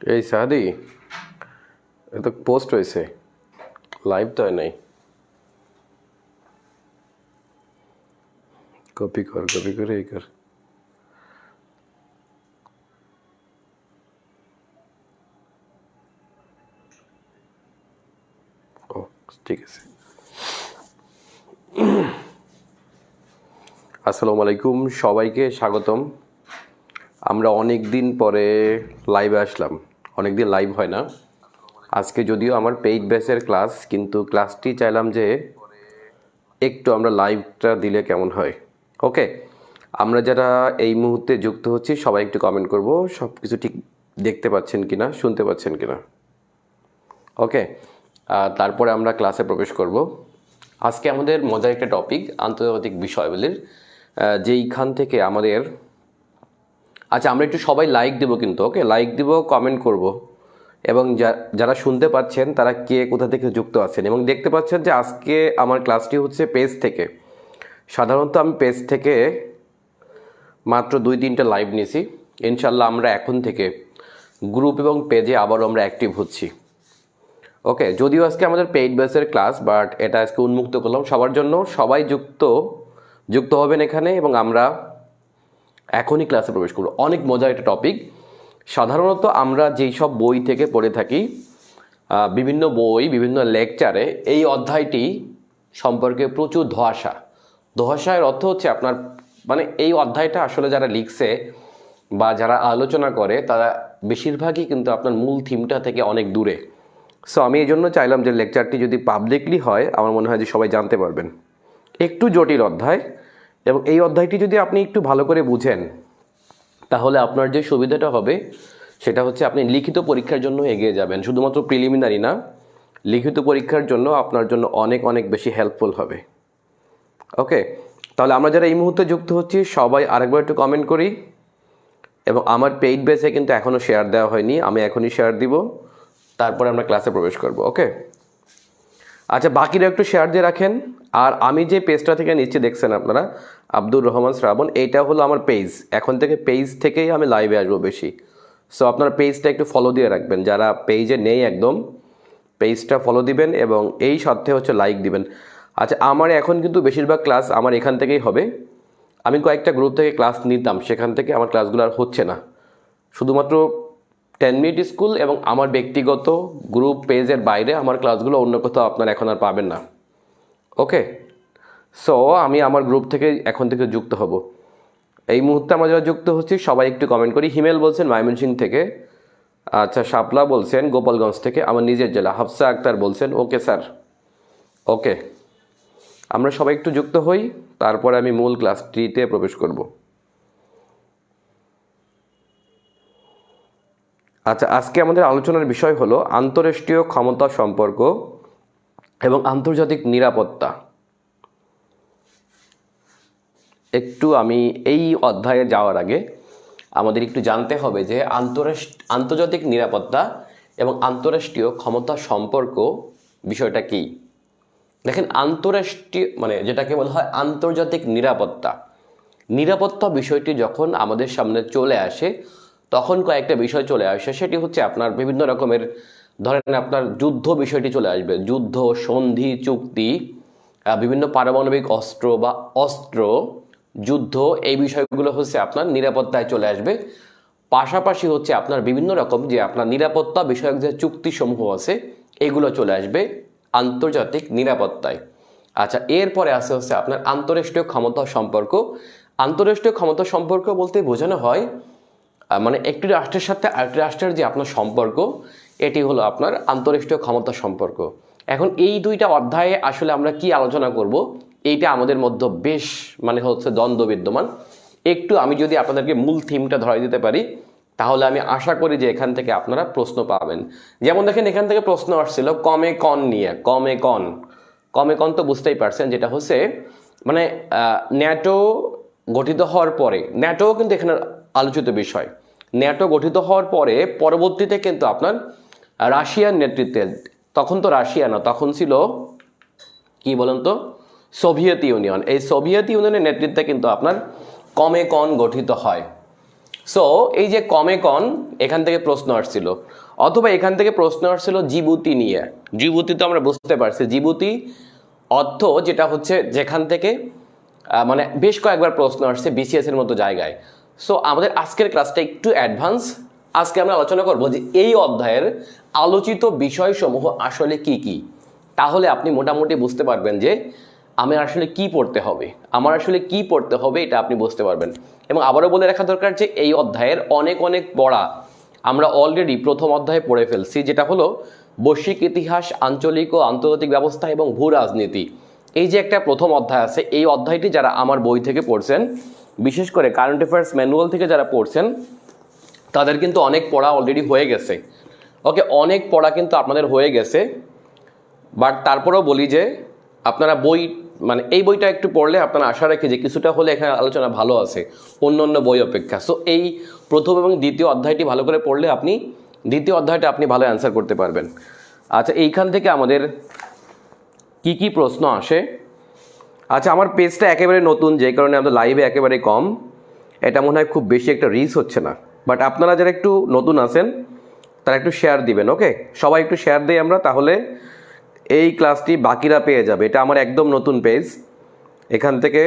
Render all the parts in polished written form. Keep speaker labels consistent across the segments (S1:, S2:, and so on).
S1: এই সাদি, এ তো পোস্ট হয়েছে, লাইভ তো হয় নাই। কপি করে এই কর। ও ঠিক আছে। আসসালামু আলাইকুম, সবাইকে স্বাগতম। আমরা অনেক দিন পরে লাইভে আসলাম, অনেক দিন লাইভ হয় না। আজকে যদিও আমার পেইড ব্যাচের ক্লাস, কিন্তু ক্লাসটি চাইলাম যে একটু আমরা লাইভটা দিলে কেমন হয়। ওকে, আমরা যারা এই মুহূর্তে যুক্ত হচ্ছি সবাই একটু কমেন্ট করব সব কিছু ঠিক দেখতে পাচ্ছেন কিনা, শুনতে পাচ্ছেন কিনা। ওকে, তারপরে আমরা ক্লাসে প্রবেশ করব। আজকে আমাদের মজার একটা টপিক, আন্তর্জাতিক বিষয়গুলির, যেইখান থেকে আমাদের আচ্ছা আমরা একটু সবাই লাইক দেবো কিন্তু। ওকে, লাইক দিব, কমেন্ট করব, এবং যারা শুনতে পাচ্ছেন তারা কে কোথা থেকে যুক্ত আছেন এবং দেখতে পাচ্ছেন যে আজকে আমার ক্লাসটি হচ্ছে পেজ থেকে। সাধারণত আমি পেজ থেকে মাত্র 2-3টা লাইভ নিয়েছি। ইনশাল্লাহ আমরা এখন থেকে গ্রুপ এবং পেজে আবারও আমরা অ্যাক্টিভ হচ্ছি। ওকে, যদিও আজকে আমাদের পেইড বেসের ক্লাস, বাট এটা আজকে উন্মুক্ত করলাম সবার জন্য। সবাই যুক্ত হবেন এখানে এবং আমরা এখনই ক্লাসে প্রবেশ করব। অনেক মজার একটা টপিক। সাধারণত আমরা যেই সব বই থেকে পড়ে থাকি, বিভিন্ন বই, বিভিন্ন লেকচারে এই অধ্যায়টি সম্পর্কে প্রচুর ধোঁয়াশার অর্থ হচ্ছে আপনার মানে এই অধ্যায়টা আসলে যারা লিখছে বা যারা আলোচনা করে তারা বেশিরভাগই কিন্তু আপনার মূল থিমটা থেকে অনেক দূরে। সো আমি এই জন্য চাইলাম যে লেকচারটি যদি পাবলিকলি হয়, আমার মনে হয় যে সবাই জানতে পারবেন। একটু জটিল অধ্যায়, এবং এই অধ্যায়টি যদি আপনি একটু ভালো করে বুঝেন তাহলে আপনার যে সুবিধাটা হবে সেটা হচ্ছে আপনি লিখিত পরীক্ষার জন্য এগিয়ে যাবেন। শুধুমাত্র প্রিলিমিনারি না, লিখিত পরীক্ষার জন্য আপনার জন্য অনেক অনেক বেশি হেল্পফুল হবে। ওকে, তাহলে আমরা যারা এই মুহূর্তে যুক্ত হচ্ছি সবাই আরেকবার একটু কমেন্ট করি। এবং আমার পেইড বেসে কিন্তু এখনও শেয়ার দেওয়া হয়নি, আমি এখনই শেয়ার দিব, তারপরে আমরা ক্লাসে প্রবেশ করব। ওকে, আচ্ছা বাকিরা একটু শেয়ার দিয়ে রাখেন। আর আমি যে পেজটা থেকে নিচে দেখছেন আপনারা, আব্দুর রহমান শ্রাবণ, এইটা হলো আমার পেজ। এখন থেকে পেজ থেকেই আমি লাইভে আসবো বেশি। সো আপনারা পেজটা একটু ফলো দিয়ে রাখবেন, যারা পেজে নেই একদম পেজটা ফলো দিবেন এবং এই সাথে হচ্ছে লাইক দিবেন। আচ্ছা, আমার এখন কিন্তু বেশিরভাগ ক্লাস আমার এখান থেকেই হবে। আমি কয়েকটা গ্রুপ থেকে ক্লাস নিতাম, সেখান থেকে আমার ক্লাসগুলো আর হচ্ছে না। শুধুমাত্র 10 মিনিট স্কুল এবং আমার ব্যক্তিগত গ্রুপ পেজের বাইরে আমার ক্লাসগুলো অন্য কোথাও আপনারা এখন আর পাবেন না। ওকে, সো আমি আমার গ্রুপ থেকে এখন থেকে যুক্ত হব। এই মুহূর্তে আমরা যারা যুক্ত হচ্ছি সবাই একটু কমেন্ট করি। হিমেল বলছেন ময়মনসিংহ থেকে, আচ্ছা শাপলা বলছেন গোপালগঞ্জ থেকে, আমার নিজের জেলা। হাফসা আক্তার বলছেন ওকে স্যার। ওকে, আমরা সবাই একটু যুক্ত হই, তারপরে আমি মূল ক্লাসটিতে প্রবেশ করব। আচ্ছা, আজকে আমাদের আলোচনার বিষয় হলো আন্তঃরাষ্ট্রীয় ক্ষমতা সম্পর্ক এবং আন্তর্জাতিক নিরাপত্তা। একটু আমি এই অধ্যায়ে যাওয়ার আগে আমাদের একটু জানতে হবে যে আন্তর্জাতিক নিরাপত্তা এবং আন্তঃরাষ্ট্রীয় ক্ষমতা সম্পর্ক বিষয়টা কি। দেখেন, আন্তঃরাষ্ট্রীয় মানে যেটাকে বলা হয় আন্তর্জাতিক নিরাপত্তা বিষয়টি যখন আমাদের সামনে চলে আসে তখন কয়েকটা বিষয় চলে আসে। সেটি হচ্ছে আপনার বিভিন্ন রকমের, ধরেন আপনার যুদ্ধ বিষয়টি চলে আসবে, যুদ্ধ, সন্ধি, চুক্তি, বিভিন্ন পারমাণবিক অস্ত্র বা অস্ত্র, যুদ্ধ, এই বিষয়গুলো হচ্ছে আপনার নিরাপত্তায় চলে আসবে। পাশাপাশি হচ্ছে আপনার বিভিন্ন রকম যে আপনার নিরাপত্তা বিষয়ক যে চুক্তিসমূহ আছে এগুলো চলে আসবে আন্তর্জাতিক নিরাপত্তায়। আচ্ছা, এরপরে আসে হচ্ছে আপনার আন্তঃরাষ্ট্রীয় ক্ষমতা সম্পর্ক। আন্তঃরাষ্ট্রীয় ক্ষমতা সম্পর্ক বলতে বোঝানো হয় মানে একটি রাষ্ট্রের সাথে আরেকটি রাষ্ট্রের যে আপনার সম্পর্ক, এটি হলো আপনার আন্তঃরাষ্ট্রীয় ক্ষমতা সম্পর্ক। এখন এই দুইটা অধ্যায়ে আসলে আমরা কি আলোচনা করব, এইটা আমাদের মধ্যে বেশ মানে হচ্ছে দ্বন্দ্ব বিদ্যমান। একটু আমি যদি আপনাদেরকে মূল থিমটা ধরাই দিতে পারি তাহলে আমি আশা করি যে এখান থেকে আপনারা প্রশ্ন পাবেন। যেমন দেখেন, এখান থেকে প্রশ্ন আসছিল কমে কন নিয়ে। কমে কন তো বুঝতেই পারছেন, যেটা হচ্ছে মানে ন্যাটো গঠিত হওয়ার পরে, ন্যাটো কিন্তু এখানে আলোচিত বিষয়। ন্যাটো গঠিত হওয়ার পরে পরবর্তীতে কিন্তু আপনার রাশিয়ার নেতৃত্বে, তখন তো রাশিয়া না, তখন ছিল কি বলেন তো, সোভিয়েত ইউনিয়ন। এই সোভিয়েত ইউনিয়নের নেতৃত্বে কিন্তু আপনার কমে কন গঠিত হয়। সো এই যে কমে কন এখান থেকে প্রশ্ন আসছিল, অথবা এখান থেকে প্রশ্ন আসছিল জিবুতি নিয়ে। জিবুতি তো আমরা বুঝতে পারছি, জিবুতি অর্থ যেটা হচ্ছে যেখান থেকে মানে বেশ কয়েকবার প্রশ্ন আসছে বিসিএস এর মতো জায়গায়। সো আমাদের আজকের ক্লাসটা একটু অ্যাডভান্স। আজকে আমরা আলোচনা করব যে এই অধ্যায়ের আলোচিত বিষয়সমূহ আসলে কি কি, তাহলে আপনি মোটামুটি বুঝতে পারবেন যে আমি আসলে কি পড়তে হবে, আমার আসলে কি পড়তে হবে এটা আপনি বুঝতে পারবেন। এবং আবারও বলে রাখা দরকার যে এই অধ্যায়ের অনেক অনেক পড়া আমরা অলরেডি প্রথম অধ্যায়ে পড়ে ফেলছি, যেটা হলো বৈশ্বিক ইতিহাস, আঞ্চলিক ও আন্তর্জাতিক ব্যবস্থা এবং ভূ রাজনীতি। এই যে একটা প্রথম অধ্যায় আছে, এই অধ্যায়টি যারা আমার বই থেকে পড়ছেন, বিশেষ করে কারেন্ট অ্যাফেয়ার্স ম্যানুয়াল থেকে যারা পড়ছেন, তাদের কিন্তু অনেক পড়া অলরেডি হয়ে গেছে। ওকে, অনেক পড়া কিন্তু আপনাদের হয়ে গেছে, বাট তারপরেও বলি যে আপনারা বই মানে এই বইটা একটু পড়লে আপনারা আশা রাখি যে কিছুটা হলে এখানে আলোচনা ভালো আছে অন্য অন্য বই অপেক্ষা। সো এই প্রথম এবং দ্বিতীয় অধ্যায়টি ভালো করে পড়লে আপনি দ্বিতীয় অধ্যায়টা আপনি ভালো অ্যান্সার করতে পারবেন। আচ্ছা, এইখান থেকে আমাদের কি কি প্রশ্ন আসে। আচ্ছা, আমার পেজটা একেবারে নতুন, যে কারণে আমাদের লাইভে একেবারে কম, এটা মনে হয় খুব বেশি একটা রিচ হচ্ছে না, বাট আপনারা যারা একটু নতুন আছেন তারা একটু শেয়ার দিবেন। ওকে, সবাই একটু শেয়ার দিই আমরা, তাহলে এই ক্লাসটি বাকিরা পেয়ে যাবে। এটা আমার একদম নতুন পেজ, এখান থেকে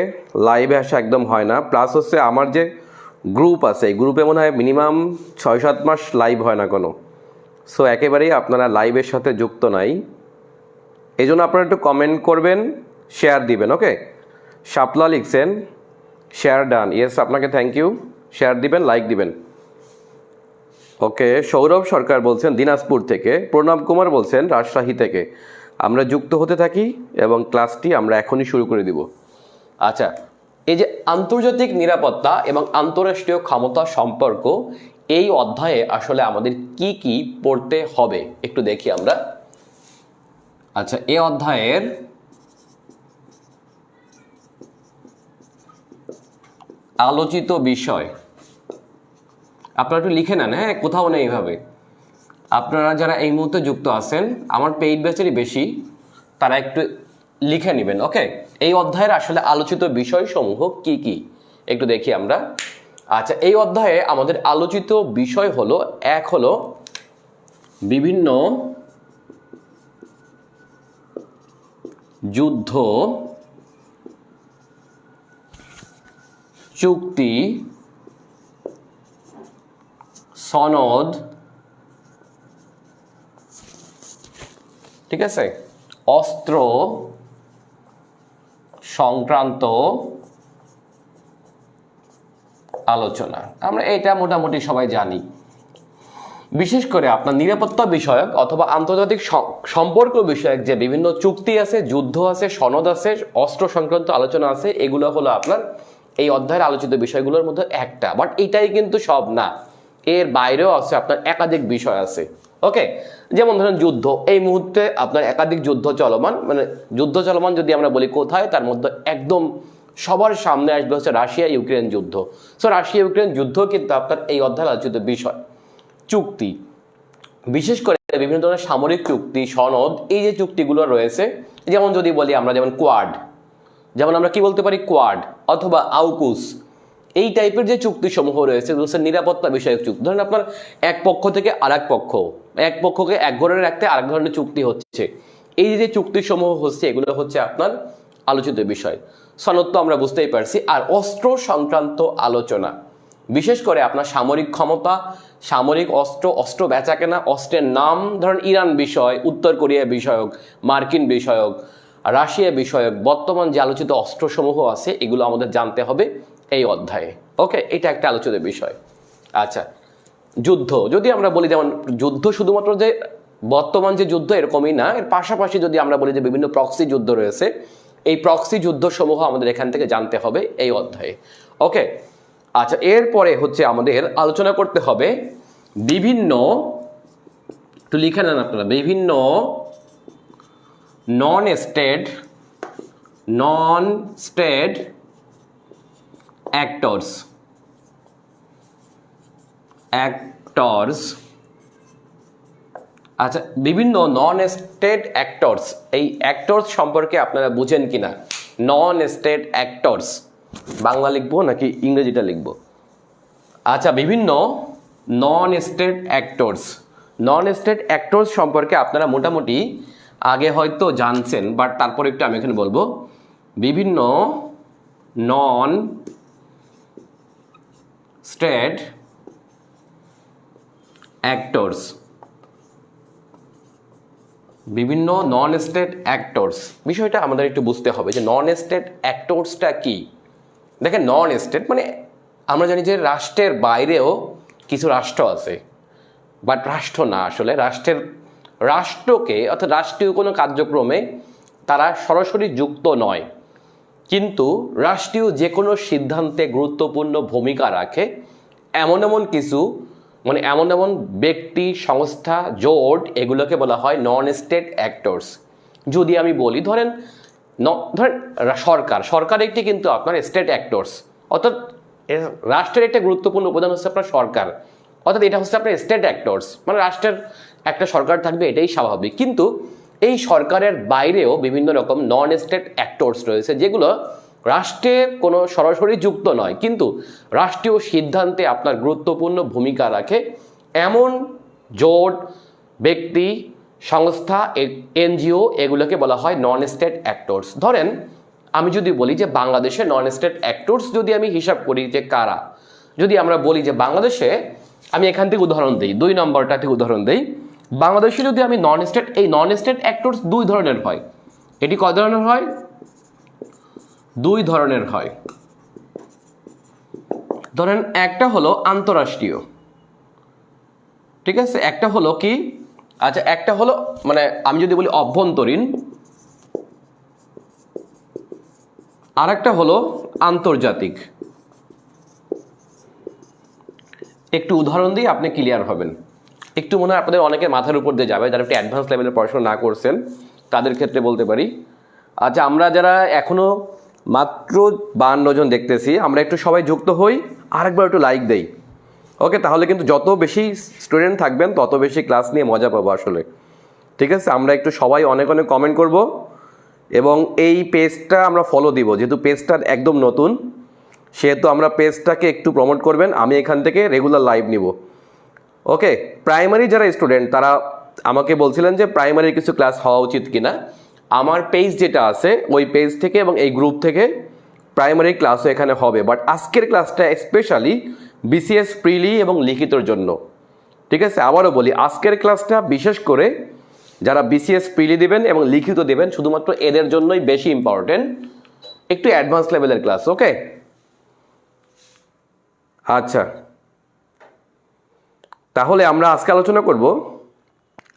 S1: লাইভে আসা একদম হয় না। প্লাস হচ্ছে আমার যে গ্রুপ আছে, এই গ্রুপে মনে হয় মিনিমাম 6-7 মাস লাইভ হয় না কোনো। সো একেবারেই আপনারা লাইভের সাথে যুক্ত নাই, এই জন্য আপনারা একটু কমেন্ট করবেন, শেয়ার দিবেন। ওকে, শাপলা লিখছেন শেয়ার ডান, ইয়েস আপনাকে থ্যাংক ইউ, শেয়ার দিবেন, লাইক দিবেন। ওকে, সৌরভ সরকার বলছেন দিনাজপুর থেকে, প্রণব কুমার বলছেন রাজশাহী থেকে। আমরা যুক্ত হতে থাকি এবং ক্লাসটি আমরা এখনই শুরু করে দিব। আচ্ছা, এই যে আন্তর্জাতিক নিরাপত্তা এবং আন্তঃরাষ্ট্রীয় ক্ষমতা সম্পর্ক, এই অধ্যায়ে আসলে আমাদের কি কি পড়তে হবে একটু দেখি আমরা। আচ্ছা, এই অধ্যায়ের আলোচিত বিষয় আপনারা একটু লিখে নেন, হ্যাঁ, কোথাও নেই এইভাবে। আপনারা যারা এই মুহূর্তে যুক্ত আছেন, আমার পেইড ব্যাচেরই বেশি, তারা একটু লিখে নেবেন। ওকে, এই অধ্যায়ের আসলে আলোচিত বিষয়সমূহ কি কি একটু দেখি আমরা। আচ্ছা, এই অধ্যায়ে আমাদের আলোচিত বিষয় হলো, এক হলো বিভিন্ন যুদ্ধ, চুক্তি, সনদ, ঠিক আছে, অস্ত্র সংক্রান্ত আলোচনা। আমরা এটা মোটামুটি সবাই জানি। বিশেষ করে আপনার নিরাপত্তা বিষয়ক অথবা আন্তর্জাতিক সম্পর্ক বিষয়ক যে বিভিন্ন চুক্তি আছে, যুদ্ধ আছে, সনদ আছে, অস্ত্র সংক্রান্ত আলোচনা আছে, এগুলো হলো আপনার এই অধ্যায়ের আলোচিত বিষয়গুলোর মধ্যে একটা। বাট এটাই কিন্তু সব না, এর বাইরেও আছে আপনার একাধিক বিষয় আছে। ওকে, যেমন ধরেন যুদ্ধ, এই মুহূর্তে আপনার একাধিক যুদ্ধ চলমান, মানে যুদ্ধ চলমান যদি আমরা বলি কোথায়, তার মধ্যে একদম সবার সামনে আসবে হচ্ছে রাশিয়া ইউক্রেন যুদ্ধ। সো রাশিয়া ইউক্রেন যুদ্ধ কিন্তু আপনার এই অধ্যায়ের আলোচিত বিষয়। চুক্তি, বিশেষ করে বিভিন্ন ধরনের সামরিক চুক্তি, সনদ, এই যে চুক্তিগুলো রয়েছে, যেমন যদি বলি আমরা, যেমন কোয়াড, যেমন আমরা কি বলতে পারি কোয়াড অথবা আউকুস, এই টাইপের যে চুক্তিসমূহ রয়েছে নিরাপত্তা বিষয়ক চুক্তি। ধরেন আপনার এক পক্ষ থেকে আরেক পক্ষ, এক পক্ষকে এক ঘরে রাখতে আরেক ধরনের চুক্তি হচ্ছে, এই যে চুক্তিসমূহ হচ্ছে, এগুলো হচ্ছে আপনার আলোচিত বিষয়। সনদ তো আমরা বুঝতেই পারছি। আর অস্ত্র সংক্রান্ত আলোচনা, বিশেষ করে আপনার সামরিক ক্ষমতা, সামরিক অস্ত্র, অস্ত্র বেচা কেনা, অস্ত্রের নাম, ধরেন ইরান বিষয়, উত্তর কোরিয়া বিষয়ক, মার্কিন বিষয়ক, রাশিয়া বিষয়ক, বর্তমান যে আলোচিত অস্ত্রসমূহ আছে, এগুলো আমাদের জানতে হবে এই অধ্যায়ে। ওকে, এটা একটা আলোচিত বিষয়। আচ্ছা, যুদ্ধ যদি আমরা বলি, যেমন যুদ্ধ শুধুমাত্র যে বর্তমান যে যুদ্ধ এরকমই না, এর পাশাপাশি যদি আমরা বলি যে বিভিন্ন প্রক্সি যুদ্ধ রয়েছে, এই প্রক্সি যুদ্ধসমূহ আমাদের এখান থেকে জানতে হবে এই অধ্যায়ে। ওকে, আচ্ছা, এরপরে হচ্ছে আমাদের আলোচনা করতে হবে বিভিন্ন, একটু লিখে নেন আপনারা, বিভিন্ন নন স্টেট অ্যাক্টরস। আচ্ছা, বিভিন্ন নন স্টেট অ্যাক্টরস, এই অ্যাক্টরস সম্পর্কে আপনারা বুঝেন কিনা? নন স্টেট অ্যাক্টরস বাংলা লিখবো নাকি ইংরেজিটা লিখবো? আচ্ছা, বিভিন্ন নন স্টেট অ্যাক্টরস সম্পর্কে আপনারা মোটামুটি আগে হয়তো জানছেন, বাট তারপর একটু আমি এখানে বলবো বিভিন্ন নন স্টেট অ্যাক্টরস, বিভিন্ন নন স্টেট অ্যাক্টরস বিষয়টা আমাদের একটু বুঝতে হবে যে নন স্টেট অ্যাক্টরসটা কি। দেখেন, নন স্টেট মানে আমরা জানি যে রাষ্ট্রের বাইরেও কিছু রাষ্ট্র আছে, বাট রাষ্ট্র না, আসলে রাষ্ট্রকে অর্থাৎ রাষ্ট্রীয় কোনো কার্যক্রমে তারা সরাসরি যুক্ত নয়, কিন্তু রাষ্ট্রীয় যে কোনো সিদ্ধান্তে গুরুত্বপূর্ণ ভূমিকা রাখে এমন কিছু মানে এমন ব্যক্তি, সংস্থা, জোট, এগুলোকে বলা হয় নন স্টেট অ্যাক্টরস। যদি আমি বলি ধরেন সরকার একটি কিন্তু আপনার স্টেট অ্যাক্টরস, অর্থাৎ রাষ্ট্রের একটা গুরুত্বপূর্ণ উপাদান হচ্ছে আপনার সরকার, অর্থাৎ এটা হচ্ছে আপনার স্টেট অ্যাক্টরস, মানে রাষ্ট্রের একটা সরকার থাকবে, এটাই স্বাভাবিক। কিন্তু এই সরকারের বাইরেও বিভিন্ন রকম নন স্টেট অ্যাক্টরস রয়েছে যেগুলো রাষ্ট্রে কোনো সরাসরি যুক্ত নয়, কিন্তু রাষ্ট্রীয় সিদ্ধান্তে আপনার গুরুত্বপূর্ণ ভূমিকা রাখে এমন জোট, ব্যক্তি, সংস্থা, এনজিও, এগুলোকে বলা হয় নন স্টেট অ্যাক্টরস। ধরেন আমি যদি বলি যে বাংলাদেশে নন স্টেট অ্যাক্টরস যদি আমি হিসাব করি যে কারা, যদি আমরা বলি যে বাংলাদেশে, আমি এখান থেকে উদাহরণ দিই, 2 নম্বরটা থেকে উদাহরণ দিই। বাংলাদেশে যদি আমি নন স্টেট অ্যাক্টরস 2 ধরনের হয়। এটি কয় ধরনের হয়? 2 ধরনের হয়। ধরেন একটা হলো আন্তঃরাষ্ট্রীয়, ঠিক আছে, একটা হলো কি, আচ্ছা একটা হলো মানে আমি যদি বলি অভ্যন্তরীণ, আর একটা হলো আন্তর্জাতিক। একটু উদাহরণ দিয়ে আপনি ক্লিয়ার হবেন। একটু মনে হয় আপনাদের অনেকের মাথার উপর দিয়ে যাবে, যারা একটু অ্যাডভান্স লেভেলের পড়াশোনা না করছেন তাদের ক্ষেত্রে বলতে পারি। আচ্ছা, আমরা যারা এখনো মাত্র 52 জন দেখতেছি, আমরা একটু সবাই যুক্ত হই, আরেকবার একটু লাইক দেই, ওকে? তাহলে কিন্তু যত বেশি স্টুডেন্ট থাকবেন তত বেশি ক্লাস নিয়ে মজা পাবো আসলে, ঠিক আছে? আমরা একটু সবাই অনেক কমেন্ট করব এবং এই পেজটা আমরা ফলো দিব, যেহেতু পেজটা একদম নতুন সেহেতু আমরা পেজটাকে একটু প্রমোট করবেন। আমি এখান থেকে রেগুলার লাইভ নিব, ওকে? প্রাইমারি যারা স্টুডেন্ট তারা আমাকে বলছিলেন যে প্রাইমারির কিছু ক্লাস হওয়া উচিত কিনা। আমার পেজ যেটা আছে ওই পেজ থেকে এবং এই গ্রুপ থেকে প্রাইমারি ক্লাসও এখানে হবে, বাট আজকের ক্লাসটা স্পেশালি বিসিএস প্রিলি এবং লিখিতর জন্য, ঠিক আছে? আবারও বলি, আজকের ক্লাসটা বিশেষ করে যারা বিসিএস প্রিলি দিবেন এবং লিখিত দিবেন শুধুমাত্র এদের জন্যই বেশি ইম্পর্টেন্ট, একটু অ্যাডভান্স লেভেলের ক্লাস, ওকে? আচ্ছা, তাহলে আমরা আজকে আলোচনা করব,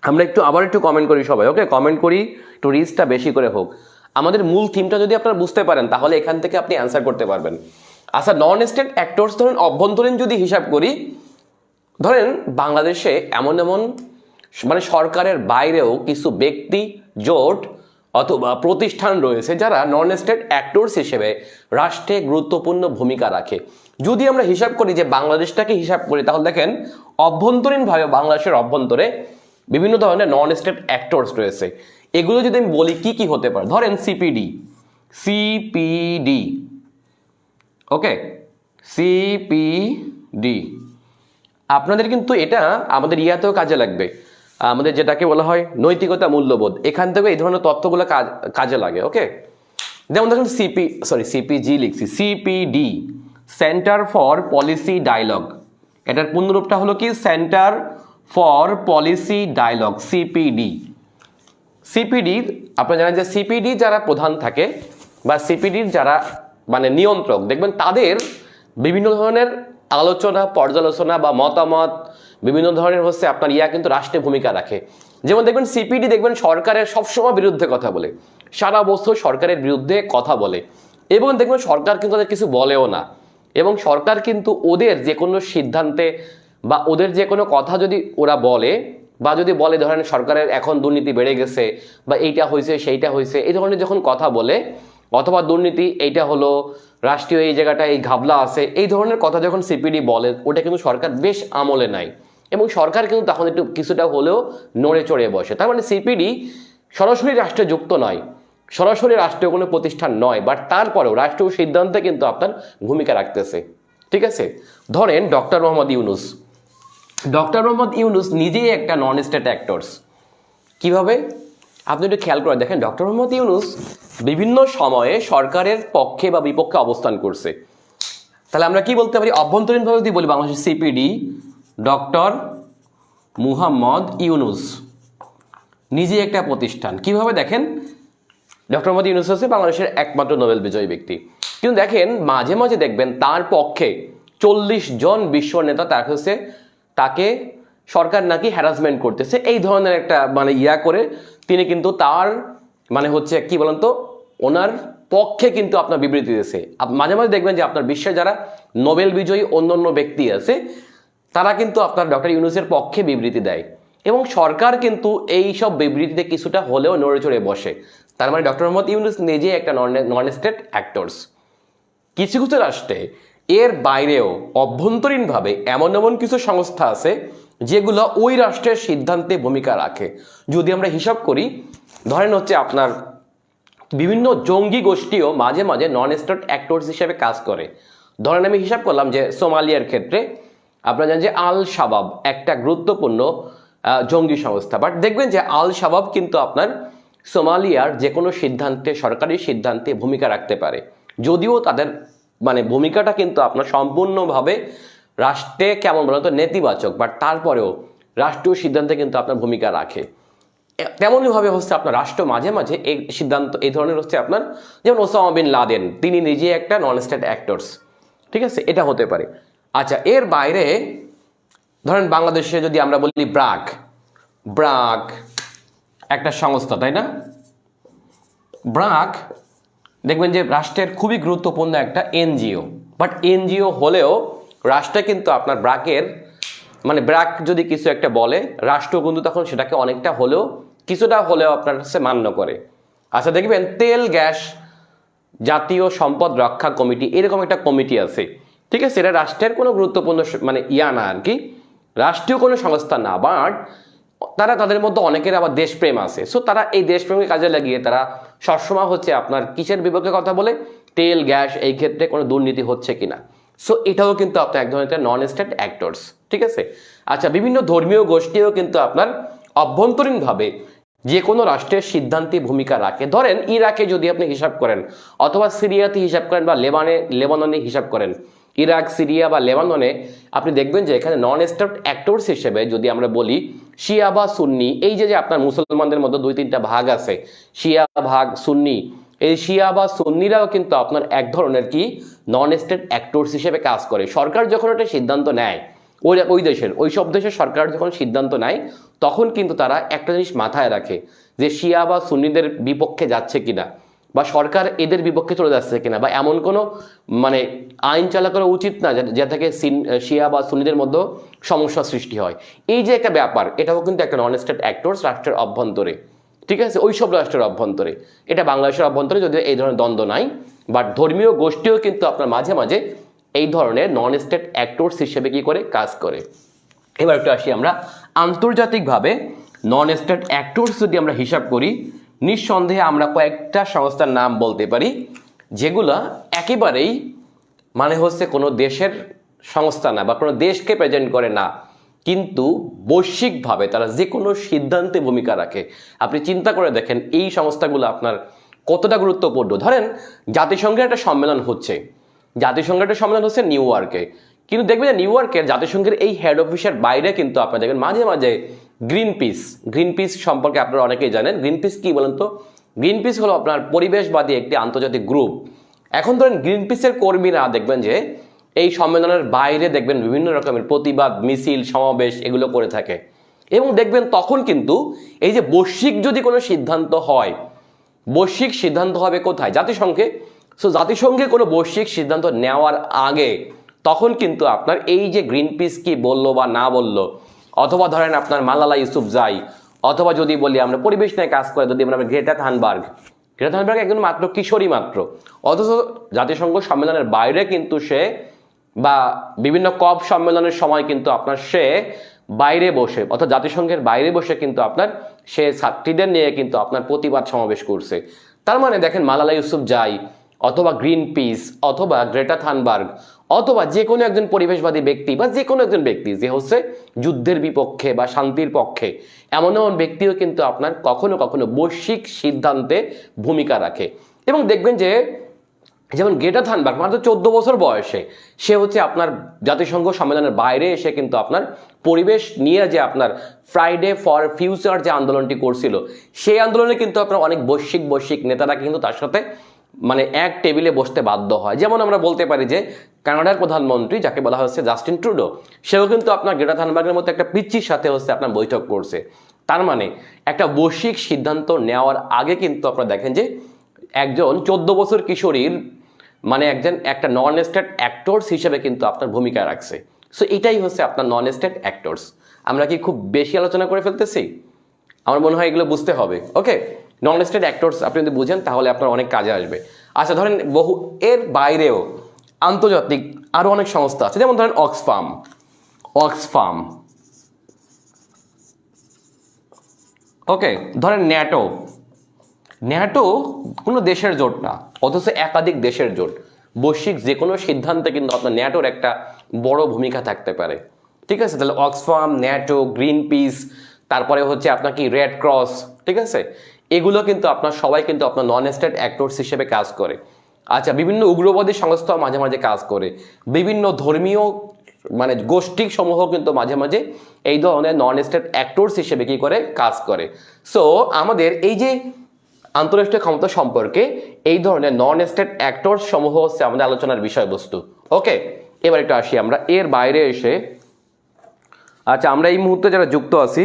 S1: আমরা আবার একটু কমেন্ট করি সবাই, ওকে? কমেন্ট করি, একটু রিচটা বেশি করে হোক। আমাদের মূল থিমটা যদি আপনারা বুঝতে পারেন তাহলে এখান থেকে আপনি অ্যান্সার করতে পারবেন। আচ্ছা, নন স্টেট অ্যাক্টরস ধরেন অভ্যন্তরীণ যদি হিসাব করি, ধরেন বাংলাদেশে এমন মানে সরকারের বাইরেও কিছু ব্যক্তি, জোট অথবা প্রতিষ্ঠান রয়েছে যারা নন স্টেট অ্যাক্টরস হিসেবে রাষ্ট্রে গুরুত্বপূর্ণ ভূমিকা রাখে। যদি আমরা হিসাব করি যে বাংলাদেশটাকে হিসাব করি, তাহলে দেখেন অভ্যন্তরীণভাবে বাংলাদেশের অভ্যন্তরে বিভিন্ন ধরনের নন স্টেট অ্যাক্টরস রয়েছে। এগুলো যদি আমি বলি কি কি হতে পারে, ধরেন সিপিডি, ওকে? সিপিডি আপনাদের কিন্তু এটা আমাদের ইয়াতেও কাজে লাগবে, আমাদের যেটাকে বলা হয় নৈতিকতা মূল্যবোধ, এখান থেকে এই ধরনের তথ্যগুলো কাজে লাগে, ওকে? যেমন দেখুন সিপিজি লিখছি, CPD, Centre for Policy Dialogue, এটার পূর্ণরূপটা হলো কি Centre for Policy Dialogue, CPD. আপনারা জানেন যে সিপিডি যারা প্রধান থাকে বা সিপিডির যারা মানে নিয়ন্ত্রক, দেখবেন তাদের বিভিন্ন ধরনের আলোচনা, পর্যালোচনা বা মতামত, বিভিন্ন ধরনের হচ্ছে আপনার কিন্তু রাষ্ট্রে ভূমিকা রাখে। যেমন দেখবেন সিপিডি দেখবেন সরকারের সবসময় বিরুদ্ধে কথা বলে, সারা বছর সরকারের বিরুদ্ধে কথা বলে, এবং দেখবেন সরকার কিন্তু তাদের কিছু বলেও না, এবং সরকার কিন্তু ওদের যে কোনো সিদ্ধান্তে বা ওদের যে কোনো কথা যদি ওরা বলে বা যদি বলে ধরেন সরকারের এখন দুর্নীতি বেড়ে গেছে বা এইটা হয়েছে সেইটা হয়েছে, এই ধরনের যখন কথা বলে, অথবা দুর্নীতি এইটা হলো, রাষ্ট্রীয় এই জায়গাটা এই ঘাবলা আছে, এই ধরনের কথা যখন সিপিডি বলে, ওটা কিন্তু সরকার বেশ আমলে নাই, এবং সরকার কিন্তু তখন একটু কিছুটা হলেও নড়ে চড়ে বসে। তার মানে সিপিডি সরাসরি রাষ্ট্রে যুক্ত নয়, সরাসরি রাষ্ট্রীয় কোনো প্রতিষ্ঠান নয়, বাট তারপরেও রাষ্ট্রীয় সিদ্ধান্তে কিন্তু আপনার ভূমিকা রাখতেছে, ঠিক আছে, ধরেন ডক্টর মোহাম্মদ ইউনুস, ডক্টর মোহাম্মদ ইউনুস নিজেই একটা নন স্টেট অ্যাক্টরস। কিভাবে? আপনি একটু খেয়াল করে দেখেন, ডক্টর মোহাম্মদ ইউনুস বিভিন্ন সময়ে সরকারের পক্ষে বা বিপক্ষে অবস্থান করছে। তাহলে আমরা কি বলতে পারি? অভ্যন্তরীণভাবে যদি বলি বাংলাদেশের সিপিডি ডক্টর মুহাম্মদ ইউনুস নিজে একটা প্রতিষ্ঠান। কিভাবে? দেখেন, ডক্টর মোহাম্মদ ইউনুস হচ্ছে বাংলাদেশের একমাত্র নোবেল বিজয়ী ব্যক্তি, কিন্তু দেখেন মাঝে মাঝে দেখবেন তার পক্ষে 40 জন বিশ্ব নেতা তাকে সরকার নাকি হ্যারাসমেন্ট করতেছে, এই ধরনের একটা মানে করে তিনি কিন্তু তার মানে হচ্ছে কি বলেন তো, ওনার পক্ষে কিন্তু আপনার বিবৃতি দিয়েছে। মাঝে মাঝে দেখবেন যে আপনার বিশ্বে যারা নোবেল বিজয়ী অন্যান্য ব্যক্তি আছে তারা কিন্তু আপনার ডক্টর ইউনুসের পক্ষে বিবৃতি দেয়, এবং সরকার কিন্তু এই সব বিবৃতিতে কিছুটা হলেও নড়ে চড়ে বসে। তার মানে ডক্টর মোহাম্মদ ইউনুস নিজে একটা নন স্টেট অ্যাক্টরস। কিছু কিছু রাষ্ট্রে এর বাইরেও অভ্যন্তরীণভাবে এমন এমন কিছু সংস্থা আছে যেগুলো ওই রাষ্ট্রের সিদ্ধান্তে ভূমিকা রাখে। যদি আমরা হিসাব করি, ধরেন হচ্ছে আপনার বিভিন্ন জঙ্গি গোষ্ঠীও মাঝে মাঝে নন স্টেট অ্যাক্টরস হিসেবে কাজ করে। ধরেন আমি হিসাব করলাম যে সোমালিয়ার ক্ষেত্রে আপনারা জানেন যে আল শাবাব একটা গুরুত্বপূর্ণ জঙ্গি সংস্থা, বাট দেখবেন যে আল শাবাব কিন্তু আপনার সোমালিয়ার যে কোনো সিদ্ধান্তে, সরকারি সিদ্ধান্তে ভূমিকা রাখতে পারে, যদিও তাদের মানে ভূমিকাটা কিন্তু আপনার সম্পূর্ণভাবে রাষ্ট্রে কেমন বলতো নেতিবাচক, বাট তারপরেও রাষ্ট্রীয় সিদ্ধান্তে কিন্তু আপনার ভূমিকা রাখে। তেমনইভাবে হচ্ছে আপনার রাষ্ট্র মাঝে মাঝে এই সিদ্ধান্ত এই ধরনের হচ্ছে আপনার, যেমন ওসামা বিন লাদেন তিনি নিজে একটা নন স্টেট অ্যাক্টরস। ঠিক আছে, এটা হতে পারে। আচ্ছা, এর বাইরে ধরেন বাংলাদেশে যদি আমরা বলি ব্রাক, ব্রাক একটা সংস্থা, তাই না? ব্রাক দেখবেন যে রাষ্ট্রের খুবই গুরুত্বপূর্ণ একটা এনজিও, বাট এনজিও হলেও রাষ্ট্রে কিন্তু আপনার ব্রাকের মানে ব্রাক যদি কিছু একটা বলে রাষ্ট্র কিন্তু তখন সেটাকে অনেকটা হলেও কিছুটা হলেও আপনার কাছে মান্য করে। আচ্ছা, দেখবেন তেল গ্যাস জাতীয় সম্পদ রক্ষা কমিটি এরকম একটা কমিটি আছে। ঠিক আছে, এটা রাষ্ট্রের কোনো গুরুত্বপূর্ণ মানে না আর কি, রাষ্ট্রীয় কোনো সংস্থা না, বাট তারা তাদের মধ্যে অনেকের আবার দেশপ্রেম আছে। সো তারা এই দেশপ্রেমকে কাজে লাগিয়ে তারা সবসময় হচ্ছে আপনার কিসের বিপক্ষে কথা বলে? তেল গ্যাস এই ক্ষেত্রে কোনো দুর্নীতি হচ্ছে কিনা। সো এটাও কিন্তু আপনার এক ধরনের নন স্টেট অ্যাক্টরস। ঠিক আছে। আচ্ছা, বিভিন্ন ধর্মীয় গোষ্ঠীও কিন্তু আপনার অভ্যন্তরীণভাবে যে কোনো রাষ্ট্রের সিদ্ধান্তে ভূমিকা রাখে। ধরেন ইরাকে যদি আপনি হিসাব করেন, অথবা সিরিয়াতে হিসাব করেন, বা লেবাননে হিসাব করেন, ইরাক, সিরিয়া বা লেবাননে আপনি দেখবেন যে এখানে নন স্টেট অ্যাক্টরস হিসেবে যদি আমরা বলি শিয়া বা সুন্নি, এই যে আপনার মুসলমানদের মধ্যে 2-3টা ভাগ আছে, শিয়া ভাগ, সুন্নি, এই শিয়া বা সুন্নিরাও কিন্তু আপনার এক ধরনের কি নন স্টেট অ্যাক্টরস হিসেবে কাজ করে। সরকার যখন একটা সিদ্ধান্ত নেয়, ওই সব দেশের সরকার যখন সিদ্ধান্ত নেয় তখন কিন্তু তারা একটা জিনিস মাথায় রাখে যে শিয়া বা সুন্নিদের বিপক্ষে যাচ্ছে কিনা, বা সরকার এদের বিপক্ষে চলে যাচ্ছে কিনা, বা এমন কোনো মানে আইন চালা করা উচিত না যা থেকে শিয়া বা সুন্নিদের মধ্যে সমস্যা সৃষ্টি হয়। এই যে একটা ব্যাপার, এটাও কিন্তু একটা নন স্টেট অ্যাক্টরস রাষ্ট্রের অভ্যন্তরে। ঠিক আছে, ওই সব রাষ্ট্রের অভ্যন্তরে, এটা বাংলাদেশের অভ্যন্তরে যদিও এই ধরনের দ্বন্দ্ব নাই, বাট ধর্মীয় গোষ্ঠীও কিন্তু আপনার মাঝে মাঝে এই ধরনের নন স্টেট অ্যাক্টরস হিসেবে কি করে কাজ করে। এবার একটু আসি আমরা আন্তর্জাতিকভাবে নন স্টেট অ্যাক্টরস যদি আমরা হিসাব করি, নিঃসন্দেহে আমরা কয়েকটা সংস্থার নাম বলতে পারি যেগুলা একেবারেই মানে হচ্ছে কোনো দেশের সংস্থা না বা কোনো দেশকে প্রেজেন্ট করে না, কিন্তু বৈশ্বিকভাবে তারা যে কোনো সিদ্ধান্তে ভূমিকা রাখে। আপনি চিন্তা করে দেখেন এই সংস্থাগুলো আপনার কতটা গুরুত্বপূর্ণ। ধরেন জাতিসংঘের একটা সম্মেলন হচ্ছে, জাতিসংঘের একটা সম্মেলন হচ্ছে নিউ ইয়র্কে, কিন্তু দেখবেন যে নিউ ইয়র্কের জাতিসংঘের এই হেড অফিসের বাইরে কিন্তু আপনারা দেখবেন মাঝে মাঝে গ্রিন পিস সম্পর্কে আপনারা অনেকেই জানেন। গ্রিন পিস কি বলেন তো? গ্রিন পিস হলো আপনার পরিবেশবাদী একটি আন্তর্জাতিক গ্রুপ। এখন ধরেন গ্রিন পিসের কর্মীরা দেখবেন যে এই সম্মেলনের বাইরে দেখবেন বিভিন্ন রকমের প্রতিবাদ মিছিল সমাবেশ এগুলো করে থাকে, এবং দেখবেন তখন কিন্তু এই যে বৈশ্বিক যদি কোনো সিদ্ধান্ত হয়, বৈশ্বিক সিদ্ধান্ত হবে কোথায়? জাতিসংঘে। সো জাতিসংঘে কোনো বৈশ্বিক সিদ্ধান্ত নেওয়ার আগে তখন কিন্তু আপনার এই যে গ্রিন পিস কি বললো বা না বললো, অথবা ধরেন আপনার মালালা ইউসুফজাই, অথবা যদি বলি আমরা পরিবেশ নিয়ে কাজ করে যদি আমরা গ্রেটা থানবার্গ একজন মাত্র কিশোরী মাত্র, অথচ জাতিসংঘ সম্মেলনের বাইরে কিন্তু সে বা বিভিন্ন কপ সম্মেলনের সময় কিন্তু আপনার সে বাইরে বসে, অর্থাৎ জাতিসংঘের বাইরে বসে কিন্তু আপনার সে ছাত্রীদের নিয়ে কিন্তু আপনার প্রতিবাদ সমাবেশ করছে। তার মানে দেখেন মালালা ইউসুফজাই অথবা গ্রিন পিস অথবা গ্রেটা থানবার্গ অথবা যে কোনো একজন পরিবেশবাদী ব্যক্তি বা যে কোনো একজন ব্যক্তি যে হচ্ছে যুদ্ধের বিপক্ষে বা শান্তির পক্ষে, এমন এমন ব্যক্তিও কিন্তু আপনার কখনো কখনো বৈশ্বিক সিদ্ধান্তে ভূমিকা রাখে। এবং দেখবেন যে যেমন গ্রেটা থানবার্গ মাত্র 14 বছর বয়সে সে হচ্ছে আপনার জাতিসংঘ সম্মেলনের বাইরে এসে কিন্তু আপনার পরিবেশ নিয়ে যে আপনার ফ্রাইডে ফর ফিউচার যে আন্দোলনটি করছিল, সেই আন্দোলনে কিন্তু আপনার অনেক বৈশ্বিক নেতারা কিন্তু তার সাথে মানে এক টেবিলে বসতে বাধ্য হয়। যেমন আমরা বলতে পারি যে কানাডার প্রধানমন্ত্রী যাকে বলা হচ্ছে জাস্টিন ট্রুডো, সেও কিন্তু আপনার গ্রেটা থানবার্গের মতো একটা পিচ্চির সাথে হচ্ছে আপনার বৈঠক করছে। তার মানে একটা বৈশ্বিক সিদ্ধান্ত নেওয়ার আগে কিন্তু আপনারা দেখেন যে একজন 14 বছর কিশোরীর মানে একটা নন স্টেট অ্যাক্টরস হিসেবে কিন্তু আপনার ভূমিকা রাখছে। সো এটাই হচ্ছে আপনার নন স্টেট অ্যাক্টরস। আমরা কি খুব বেশি আলোচনা করে ফেলতেছি? আমার মনে হয় এগুলো বুঝতে হবে। ওকে, নন স্টেট অ্যাক্টরস আপনি যদি বুঝেন তাহলে আপনার অনেক কাজে আসবে। আচ্ছা, ধরেন এর বাইরেও আন্তর্জাতিক আরো অনেক সংস্থা আছে, যেমন ধরেন অক্সফাম, ওকে, ধরেন ন্যাটো কোনো দেশের জোট না, অথচ একাধিক দেশের জোট। বৈশ্বিক যে কোনো সিদ্ধান্তে কিন্তু আপনার ন্যাটোর একটা বড় ভূমিকা থাকতে পারে। ঠিক আছে, তাহলে অক্সফাম, ন্যাটো, গ্রিন পিস, তারপরে হচ্ছে আপনার কি রেড ক্রস, ঠিক আছে, এগুলো কিন্তু আপনার সবাই কিন্তু আপনার নন স্টেট অ্যাক্টরস হিসেবে কাজ করে। আচ্ছা, বিভিন্ন উগ্রবাদী সংস্থা মাঝে মাঝে কাজ করে, বিভিন্ন ধর্মীয় মানে গোষ্ঠী সমূহ কিন্তু মাঝে মাঝে এই ধরনের নন স্টেট অ্যাক্টরস হিসেবে কি করে কাজ করে। সো আমাদের এই যে আন্তঃরাষ্ট্রীয় ক্ষমতা সম্পর্কে এই ধরনের নন স্টেট অ্যাক্টরস সমূহ হচ্ছে আমাদের আলোচনার বিষয়বস্তু। ওকে, এবার একটু আসি আমরা এর বাইরে এসে। আচ্ছা, আমরা এই মুহূর্তে যারা যুক্ত আছি,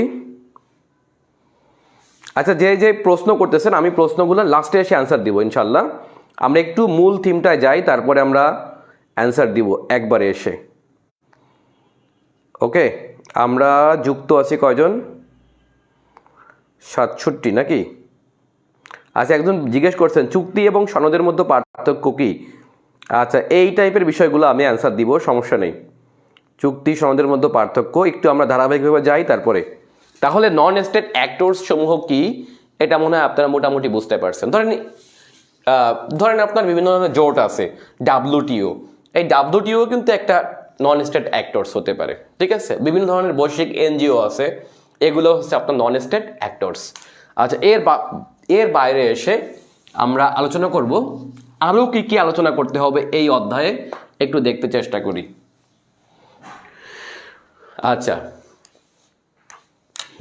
S1: আচ্ছা যে প্রশ্ন করতেছেন আমি প্রশ্নগুলো লাস্টে এসে অ্যান্সার দিব ইনশাল্লাহ। আমরা একটু মূল থিমটায় যাই, তারপরে আমরা অ্যান্সার দিব একবারে এসে। ওকে, আমরা যুক্ত আছি কয়জন? 67 নাকি? আচ্ছা, একজন জিজ্ঞেস করছেন চুক্তি এবং সনদের মধ্যে পার্থক্য কি? আচ্ছা, এই টাইপের বিষয়গুলো আমি অ্যান্সার দিব, সমস্যা নেই। চুক্তি সনদের মধ্যে পার্থক্য একটু আমরা ধারাবাহিকভাবে যাই তারপরে। তাহলে নন স্টেট অ্যাক্টরস সমূহ কি, এটা মনে হয় আপনারা মোটামুটি বুঝতে পারছেন। ধরেন আপনার বিভিন্ন ধরনের জোট আছে, ডাব্লিউটিও, এই ডাব্লিউটিও কিন্তু একটা নন স্টেট অ্যাক্টরস হতে পারে। ঠিক আছে, বিভিন্ন ধরনের বৈশ্বিক এনজিও আছে, এগুলো হচ্ছে আপনার নন স্টেট অ্যাক্টরস। আচ্ছা, এর বাইরে এসে আমরা আলোচনা করব আরও কি কি আলোচনা করতে হবে এই অধ্যায়ে, একটু দেখতে চেষ্টা করি। আচ্ছা,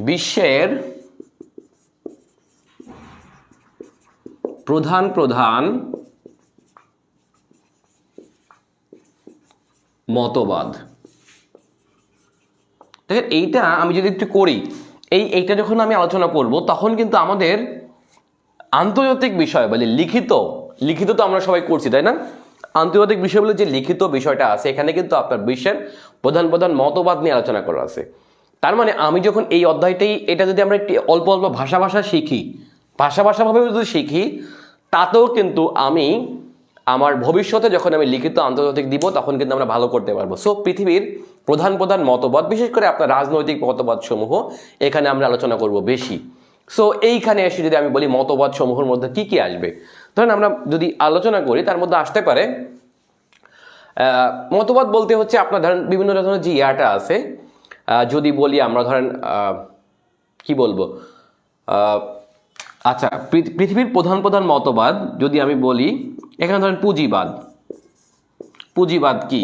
S1: বিশ্বের প্রধান মতবাদ, দেখেন এইটা আমি যদি একটু করি, এইটা যখন আমি আলোচনা করব তখন কিন্তু আমাদের আন্তর্জাতিক বিষয় বলে লিখিত তো আমরা সবাই করছি, তাই না? আন্তর্জাতিক বিষয় বলে যে লিখিত বিষয়টা আছে, এখানে কিন্তু আপনার বিশ্বের প্রধান মতবাদ নিয়ে আলোচনা করা আছে। তার মানে আমি যখন এই অধ্যায়টাই এটা যদি আমরা একটু অল্প ভাষা শিখি, ভাষাভাবে যদি শিখি, তাতেও কিন্তু আমি আমার ভবিষ্যতে যখন আমি লিখিত আন্তর্জাতিক দিব তখন কিন্তু আমরা ভালো করতে পারবো। সো পৃথিবীর প্রধান মতবাদ, বিশেষ করে আপনার রাজনৈতিক মতবাদ সমূহ এখানে আমরা আলোচনা করব বেশি। সো এইখানে এসে যদি আমি বলি মতবাদ সমূহের মধ্যে কি কি আসবে, ধরেন আমরা যদি আলোচনা করি তার মধ্যে আসতে পারে মতবাদ বলতে হচ্ছে আপনার ধরেন বিভিন্ন ধরনের যে ইয়াটা আছে, যদি বলি আমরা ধরেন কি বলবো, আচ্ছা পৃথিবীর প্রধান মতবাদ যদি আমি বলি, এখানে ধরেন পুঁজিবাদ কি,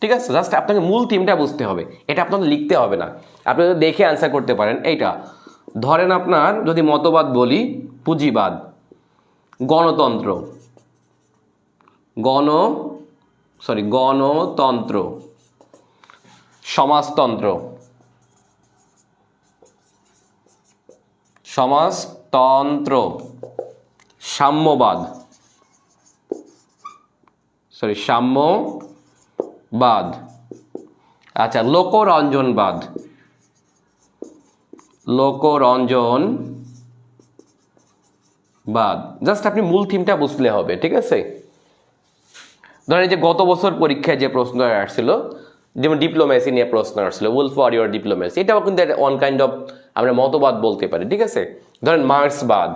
S1: ঠিক আছে? জাস্ট আপনাকে মূল থিমটা বুঝতে হবে, এটা আপনাদের লিখতে হবে না, আপনি দেখে অ্যান্সার করতে পারেন। এইটা ধরেন আপনার যদি মতবাদ বলি পুঁজিবাদ, গণতন্ত্র, সমাজতন্ত্র, সাম্যবাদ, আচ্ছা লোকরঞ্জনবাদ, জাস্ট আপনি মূল থিমটা বুঝলে হবে, ঠিক আছে? ধরেন যে গত বছর পরীক্ষায় যে প্রশ্ন আসছিল, যেমন ডিপ্লোমেসি নিয়ে প্রশ্ন আসছিল, উলফ ওয়ারিয়র ডিপ্লোমেসি, এটাও কিন্তু ওয়ান কাইন্ড অফ আমরা মতবাদ বলতে পারি, ঠিক আছে? ধরেন মার্ক্সবাদ,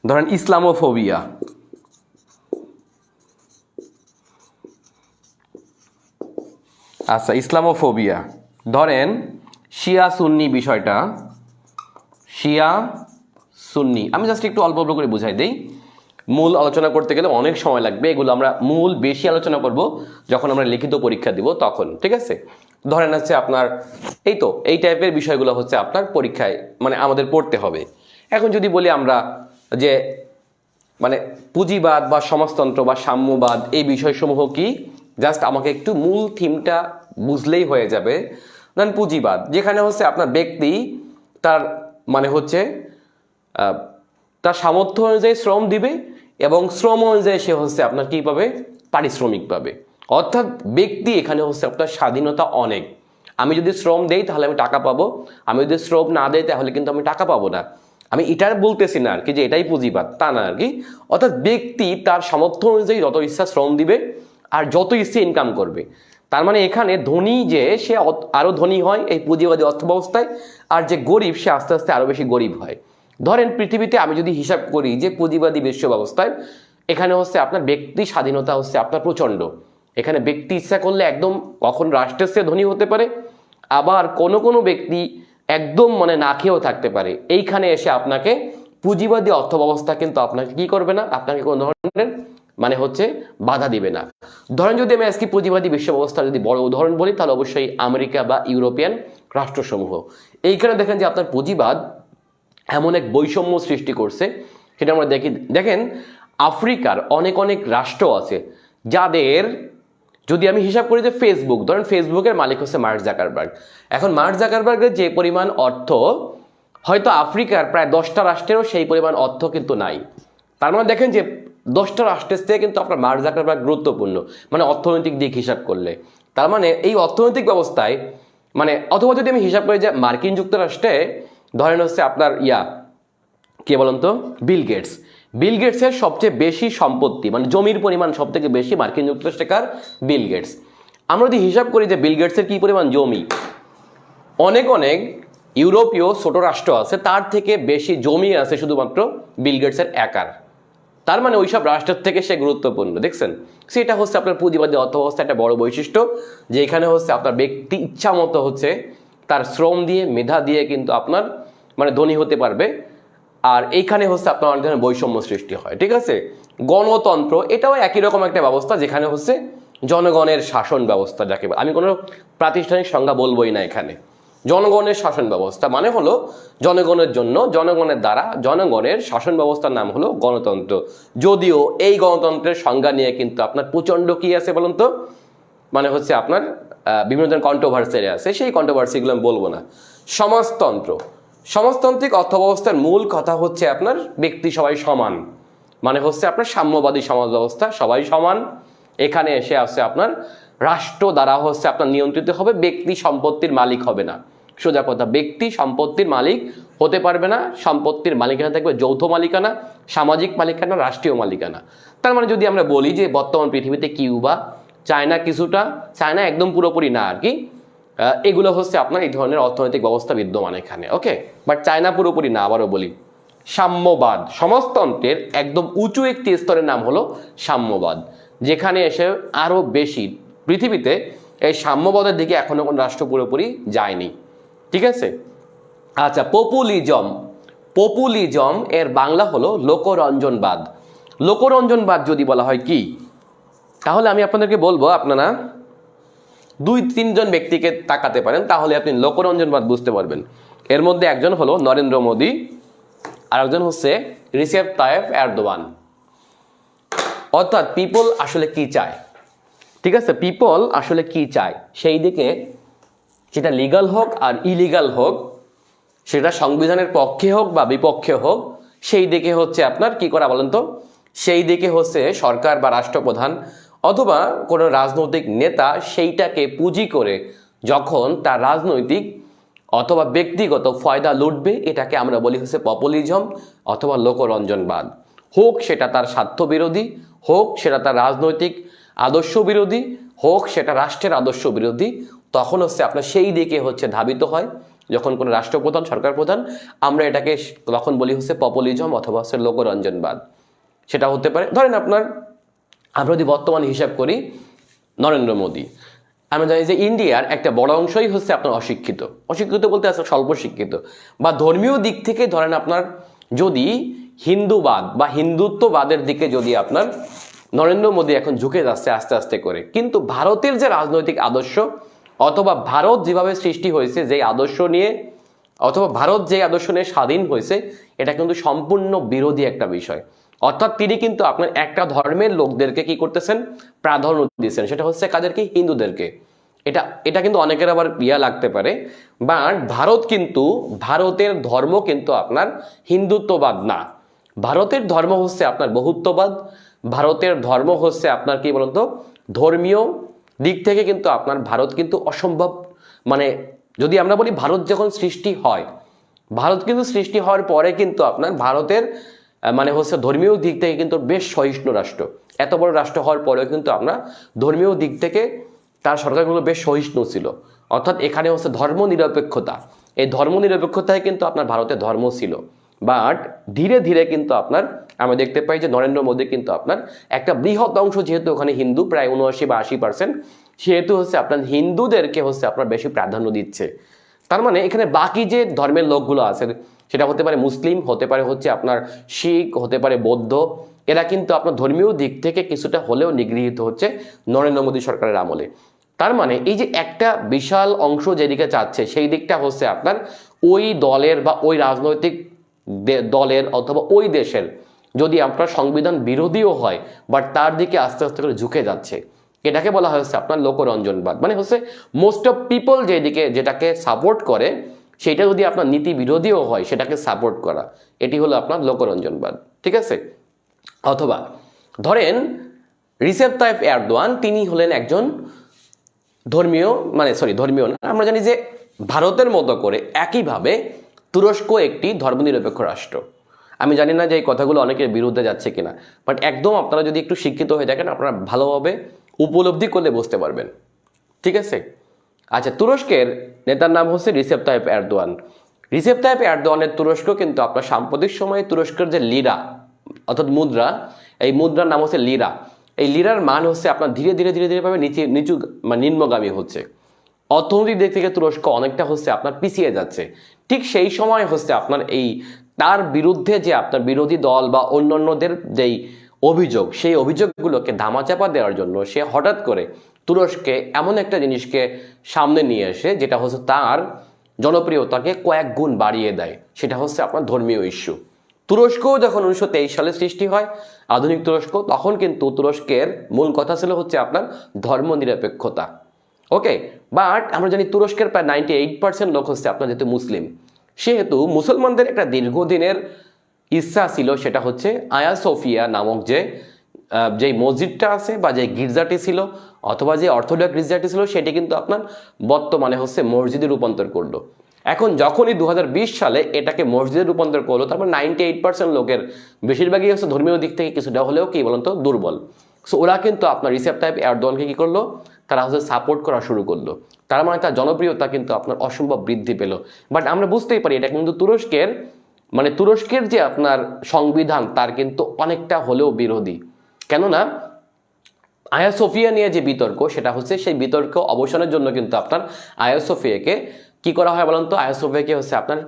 S1: ধরেন ইসলামোফোবিয়া, আচ্ছা ইসলামোফোবিয়া, ধরেন শিয়া সুন্নি বিষয়টা, শিয়া সুন্নি, আমি জাস্ট একটু অল্প অল্প করে বুঝাই দেই, মূল আলোচনা করতে গেলে অনেক সময় লাগবে, এগুলো আমরা মূল বেশি আলোচনা করব যখন আমরা লিখিত পরীক্ষা দিব তখন, ঠিক আছে। ধরেন হচ্ছে আপনার এই টাইপের বিষয়গুলো হচ্ছে আপনার পরীক্ষায় মানে আমাদের পড়তে হবে। এখন যদি বলি আমরা যে মানে পুঁজিবাদ বা সমাজতন্ত্র বা সাম্যবাদ এই বিষয়সমূহ কি, জাস্ট আমাকে একটু মূল থিমটা বুঝলেই হয়ে যাবে। ধরেন পুঁজিবাদ, যেখানে হচ্ছে আপনার ব্যক্তি তার মানে হচ্ছে তার সামর্থ্য অনুযায়ী শ্রম দিবে এবং শ্রম অনুযায়ী সে হচ্ছে আপনার কি পাবে, পারিশ্রমিক পাবে। অর্থাৎ ব্যক্তি এখানে হচ্ছে আপনার স্বাধীনতা অনেক, আমি যদি শ্রম দেই তাহলে আমি টাকা পাবো, আমি যদি শ্রম না দেই তাহলে কিন্তু আমি টাকা পাবো না। আমি এটার বলতেছি না আর কি যে এটাই পুঁজিবাদ, তা না আর কি। অর্থাৎ ব্যক্তি তার সামর্থ্য অনুযায়ী যত ইচ্ছা শ্রম দিবে আর যত ইচ্ছে ইনকাম করবে। তার মানে এখানে ধনী যে সে আরো ধনী হয় এই পুঁজিবাদী অর্থব্যবস্থায়, আর যে গরিব সে আস্তে আস্তে আরো বেশি গরিব হয়। ধরেন পৃথিবীতে আমি যদি হিসাব করি যে পুঁজিবাদী বিশ্ব ব্যবস্থায় এখানে হচ্ছে আপনার ব্যক্তি স্বাধীনতা হচ্ছে আপনার প্রচণ্ড। এখানে ব্যক্তি ইচ্ছা করলে একদম কখন রাষ্ট্রের চেয়ে ধনী হতে পারে, আবার কোনো ব্যক্তি একদম মানে না খেয়েও থাকতে পারে। এইখানে এসে আপনাকে পুঁজিবাদী অর্থব্যবস্থা কিন্তু আপনাকে কি করবে না, আপনাকে কোনো ধরনের মানে হচ্ছে বাধা দিবে না। ধরেন যদি আমি আজকে পুঁজিবাদী বিশ্ব ব্যবস্থার যদি বড় উদাহরণ বলি তাহলে অবশ্যই আমেরিকা বা ইউরোপিয়ান রাষ্ট্রসমূহ। এইখানে দেখেন যে আপনার পুঁজিবাদ এমন এক বৈষম্য সৃষ্টি করছে, সেটা আমরা দেখেন আফ্রিকার অনেক রাষ্ট্র আছে যাদের, যদি আমি হিসাব করি যে ফেসবুক, ধরেন ফেসবুকের মালিক হচ্ছে মার্ক জাকারবার্গ। এখন মার্ক জাকারবার্গের যে পরিমাণ অর্থ, হয়তো আফ্রিকার প্রায় 10টা রাষ্ট্রেরও সেই পরিমাণ অর্থ কিন্তু নাই। তার মানে দেখেন যে 10টা রাষ্ট্রের থেকে কিন্তু আপনার মার্ক জাকারবার্গ গুরুত্বপূর্ণ, মানে অর্থনৈতিক দিক হিসাব করলে। তার মানে এই অর্থনৈতিক ব্যবস্থায় মানে, অথবা যদি আমি হিসাব করি যে মার্কিন যুক্তরাষ্ট্রে ধরেন হচ্ছে আপনার কে বলুন তো, বিল গেটসের সবচেয়ে বেশি সম্পত্তি মানে জমির পরিমাণ সব থেকে বেশি মার্কিন যুক্তরাষ্ট্রের বিল গেটস। আমরা যদি হিসাব করি যে বিল গেটসের কি পরিমাণ জমি, অনেক ইউরোপীয় ছোট রাষ্ট্র আছে তার থেকে বেশি জমি আছে শুধুমাত্র বিল গেটসের একার। তার মানে ওইসব রাষ্ট্রের থেকে সে গুরুত্বপূর্ণ, দেখছেন। সেটা হচ্ছে আপনার পুঁজিবাদী অর্থব্যবস্থা একটা বড় বৈশিষ্ট্য, যে এখানে হচ্ছে আপনার ব্যক্তি ইচ্ছা মতো হচ্ছে তার শ্রম দিয়ে মেধা দিয়ে কিন্তু আপনার মানে ধনী হতে পারবে। আর এইখানে হচ্ছে আপনার অনেক ধরনের বৈষম্য সৃষ্টি হয়, ঠিক আছে। গণতন্ত্র এটাও একই রকম একটা ব্যবস্থা, যেখানে হচ্ছে জনগণের শাসন ব্যবস্থা, যাকে আমি কোনো প্রাতিষ্ঠানিক সংজ্ঞা বলবোই না এখানে। জনগণের শাসন ব্যবস্থা মানে হলো জনগণের জন্য, জনগণের দ্বারা, জনগণের শাসন ব্যবস্থার নাম হলো গণতন্ত্র। যদিও এই গণতন্ত্রের সংজ্ঞা নিয়ে কিন্তু আপনার প্রচণ্ড কি আছে বলুন তো, মানে হচ্ছে আপনার বিভিন্ন ধরনের কন্ট্রোভার্সি আছে, সেই কন্ট্রোভার্সিগুলো আমি বলবো না। সমাজতান্ত্রিক অর্থব্যবস্থার মূল কথা হচ্ছে আপনার ব্যক্তি সবাই সমান, মানে হচ্ছে আপনার সাম্যবাদী সমাজ ব্যবস্থা, সবাই সমান। এখানে এসে আসছে আপনার রাষ্ট্র দ্বারা হচ্ছে আপনার নিয়ন্ত্রিত হবে, ব্যক্তি সম্পত্তির মালিক হবে না। সোজা কথা, ব্যক্তি সম্পত্তির মালিক হতে পারবে না। সম্পত্তির মালিকানা থাকবে যৌথ মালিকানা, সামাজিক মালিকানা, রাষ্ট্রীয় মালিকানা। তার মানে যদি আমরা বলি যে বর্তমান পৃথিবীতে কিউবা, চায়না কিছুটা, চায়না একদম পুরোপুরি না আর কি, এগুলো হচ্ছে আপনার এই ধরনের অর্থনৈতিক ব্যবস্থা বিদ্যমান এখানে, ওকে। বাট চায়না পুরোপুরি না, আবারও বলি। সাম্যবাদ, সমাজতন্ত্রের একদম উঁচু একটি স্তরের নাম হলো সাম্যবাদ, যেখানে এসে আরো বেশি পৃথিবীতে এই সাম্যবাদের দিকে এখনো কোন রাষ্ট্র পুরোপুরি যায়নি, ঠিক আছে। আচ্ছা, পপুলিজম এর বাংলা হলো লোকরঞ্জনবাদ। লোকরঞ্জনবাদ যদি বলা হয় কি, তাহলে আমি আপনাদেরকে বলবো আপনারা 2-3 জন ব্যক্তিকে তাকাতে পারেন, তাহলে আপনি লোকরঞ্জনবাদ বুঝতে পারবেন। এর মধ্যে একজন হলো নরেন্দ্র মোদী, আর একজন হচ্ছে রিসেপ তাইয়েপ এরদোয়ান। অর্থাৎ পিপল আসলে কি চায়, ঠিক আছে, পিপল আসলে কি চায় সেই দিকে, সেটা লিগাল হোক আর ইলিগাল হোক, সেটা সংবিধানের পক্ষে হোক বা বিপক্ষে হোক, সেই দিকে হচ্ছে আপনার কি করা বলেন তো, সেই দিকে হচ্ছে সরকার বা রাষ্ট্রপ্রধান অথবা কোনো রাজনৈতিক নেতা সেইটাকে পুঁজি করে যখন তার রাজনৈতিক অথবা ব্যক্তিগত ফয়দা লুটবে, এটাকে আমরা বলি হচ্ছে পপুলিজম অথবা লোকরঞ্জনবাদ। হোক সেটা তার স্বার্থ বিরোধী, হোক সেটা তার রাজনৈতিক আদর্শ বিরোধী, হোক সেটা রাষ্ট্রের আদর্শ বিরোধী, তখন হচ্ছে আপনার সেই দিকে হচ্ছে ধাবিত হয় যখন কোনো রাষ্ট্রপ্রধান সরকার প্রধান, আমরা এটাকে তখন বলি হচ্ছে পপুলিজম অথবা হচ্ছে লোকরঞ্জনবাদ। সেটা হতে পারে ধরেন আমরা যদি বর্তমান হিসাব করি নরেন্দ্র মোদী, আমরা জানি যে ইন্ডিয়ার একটা বড় অংশই হচ্ছে আপনার অশিক্ষিত, অশিক্ষিত বলতে আছে স্বল্প শিক্ষিত, বা ধর্মীয় দিক থেকে ধরেন আপনার যদি হিন্দুবাদ বা হিন্দুত্ববাদের দিকে যদি আপনার নরেন্দ্র মোদী এখন ঝুঁকে যাচ্ছে আস্তে আস্তে করে, কিন্তু ভারতের যে রাজনৈতিক আদর্শ অথবা ভারত যেভাবে সৃষ্টি হয়েছে যে আদর্শ নিয়ে, অথবা ভারত যে আদর্শ নিয়ে স্বাধীন হয়েছে, এটা কিন্তু সম্পূর্ণ বিরোধী একটা বিষয়। অর্থাৎ তিনি কিন্তু আপনার একটা ধর্মের লোকদেরকে কি করতেছেন, প্রাধান্য দিচ্ছেন, সেটা হচ্ছে কাদেরকে, হিন্দুদেরকে। এটা কিন্তু অনেকের আবার লাগতে পারে, বাট ভারতের ধর্ম কিন্তু আপনার হিন্দুত্ববাদ না, ভারতের ধর্ম হচ্ছে আপনার বহুত্ববাদ। ভারতের ধর্ম হচ্ছে আপনার কি বলতো, ধর্মীয় দিক থেকে কিন্তু আপনার ভারত কিন্তু অসম্ভব, মানে যদি আমরা বলি ভারত যখন সৃষ্টি হয়, ভারত কিন্তু সৃষ্টি হওয়ার পরে কিন্তু আপনার ভারতের মানে হচ্ছে ধর্মীয় দিক থেকে কিন্তু বেশ সহিষ্ণু রাষ্ট্র। এত বড় রাষ্ট্র হওয়ার পরেও কিন্তু আমরা ধর্মীয় দিক থেকে তার সরকারগুলো বেশ সহিষ্ণু ছিল। অর্থাৎ এখানে হচ্ছে ধর্ম নিরপেক্ষতা, এই ধর্ম নিরপেক্ষতায় কিন্তু আপনার ভারতের ধর্ম ছিল। বাট ধীরে ধীরে কিন্তু আপনার আমরা দেখতে পাই যে নরেন্দ্র মোদী কিন্তু আপনার একটা বৃহৎ অংশ, যেহেতু ওখানে হিন্দু প্রায় 79 বা 80%, সেহেতু হচ্ছে আপনার হিন্দুদেরকে হচ্ছে আপনার বেশি প্রাধান্য দিচ্ছে। তার মানে এখানে বাকি যে ধর্মের লোকগুলো আছে, সেটা হতে পারে মুসলিম, হতে পারে হচ্ছে আপনার শিখ, হতে পারে বৌদ্ধ, এরা কিন্তু আপনার ধর্মীয় দিক থেকে কিছুটা হলেও নিগৃহীত হচ্ছে নরেন্দ্র মোদী সরকারের আমলে। তার মানে এই যে একটা বিশাল অংশ যেদিকে চাচ্ছে, সেই দিকটা হচ্ছে আপনার ওই দলের বা ওই রাজনৈতিক দলের অথবা ওই দেশের যদি আপনার সংবিধান বিরোধীও হয়, বাট তার দিকে আস্তে আস্তে করে ঝুঁকে যাচ্ছে। এটাকে বলা হচ্ছে আপনার লোকরঞ্জনবাদ। মানে হচ্ছে মোস্ট অফ পিপল যেটাকে সাপোর্ট করে, সেটা যদি আপনার নীতি বিরোধীও হয়, সেটাকে সাপোর্ট করা, এটি হলো আপনার লোকরঞ্জনবাদ। ঠিক আছে? অথবা ধরেন রিসেপ তাইপ এরদোয়ান, তিনি হলেন একজন ধর্মীয় না, আমরা জানি যে ভারতের মতো করে একইভাবে তুরস্ক একটি ধর্মনিরপেক্ষ রাষ্ট্র। আমি জানি না যে এই কথাগুলো অনেকের বিরুদ্ধে যাচ্ছে কিনা, বাট একদম আপনারা যদি একটু শিক্ষিত হয়ে থাকেন, আপনারা ভালোভাবে উপলব্ধি করলে বুঝতে পারবেন। ঠিক আছে? আচ্ছা, তুরস্কের নেতার নাম হচ্ছে Recep Tayyip Erdogan. Recep Tayyip এরদোয়ানের তুরস্ক কিন্তু আপনার সাম্প্রতিক সময়ে তুরস্কের যে লিরা অর্থাৎ মুদ্রা, এই মুদ্রার নাম হচ্ছে লিরা। এই লিরার মান হচ্ছে আপনার ধীরে ধীরে ধীরে ধীরে ভাবে নিচু মানে নিম্নগামী হচ্ছে। অর্থনৈতিক দিক থেকে তুরস্ক অনেকটা হচ্ছে আপনার পিছিয়ে যাচ্ছে। ঠিক সেই সময় হচ্ছে আপনার এই তার বিরুদ্ধে যে আপনার বিরোধী দল বা অন্যান্যদের যেই অভিযোগ, সেই অভিযোগগুলোকে ধামাচাপা দেওয়ার জন্য সে হঠাৎ করে তুরস্কে এমন একটা জিনিসকে সামনে নিয়ে আসে, যেটা হচ্ছে তার জনপ্রিয়তাকে কয়েক গুণ বাড়িয়ে দেয়। সেটা হচ্ছে আপনার ধর্মীয় ইস্যু। তুরস্ক যখন 1923 সালে সৃষ্টি হয়, আধুনিক তুরস্ক, তখন কিন্তু তুরস্কের মূল কথা ছিল হচ্ছে আপনার ধর্ম নিরপেক্ষতা। ওকে, বাট আমরা জানি তুরস্কের প্রায় 98% লোক হচ্ছে আপনার যেহেতু মুসলিম, সেহেতু মুসলমানদের একটা দীর্ঘদিনের ইচ্ছা ছিল, সেটা হচ্ছে আয়া সোফিয়া নামক যে মসজিদটা আছে বা যে গির্জাটি ছিল অথবা যে অর্থোডক্স গির্জাটি ছিল, সেটি কিন্তু আপনার বর্তমানে হচ্ছে মসজিদে রূপান্তর করলো। এখন যখনই 2020 সালে এটাকে মসজিদে রূপান্তর করলো, তারপর 98% লোকের বেশিরভাগই হচ্ছে ধর্মীয় দিক থেকে কিছুটা হলেও কি বলতো দুর্বল। সো ওরা কিন্তু আপনার রিসেপ তাইপ এরদোয়ানকে কি করলো, তারা হচ্ছে সাপোর্ট করা শুরু করলো। তার মানে তার জনপ্রিয়তা কিন্তু আপনার অসম্ভব বৃদ্ধি পেল। বাট আমরা বুঝতেই পারি এটা কিন্তু তুরস্কের যে আপনার সংবিধান, তার কিন্তু অনেকটা হলেও বিরোধী। কেননা আয়া সোফিয়া নিয়ে যে বিতর্ক, সেটা হচ্ছে সেই বিতর্ক অবসানের জন্য কিন্তু আপনার আয়া সোফিয়াকে কি করা হয় বলেন তো, আয়া সোফিয়াকে হচ্ছে আপনার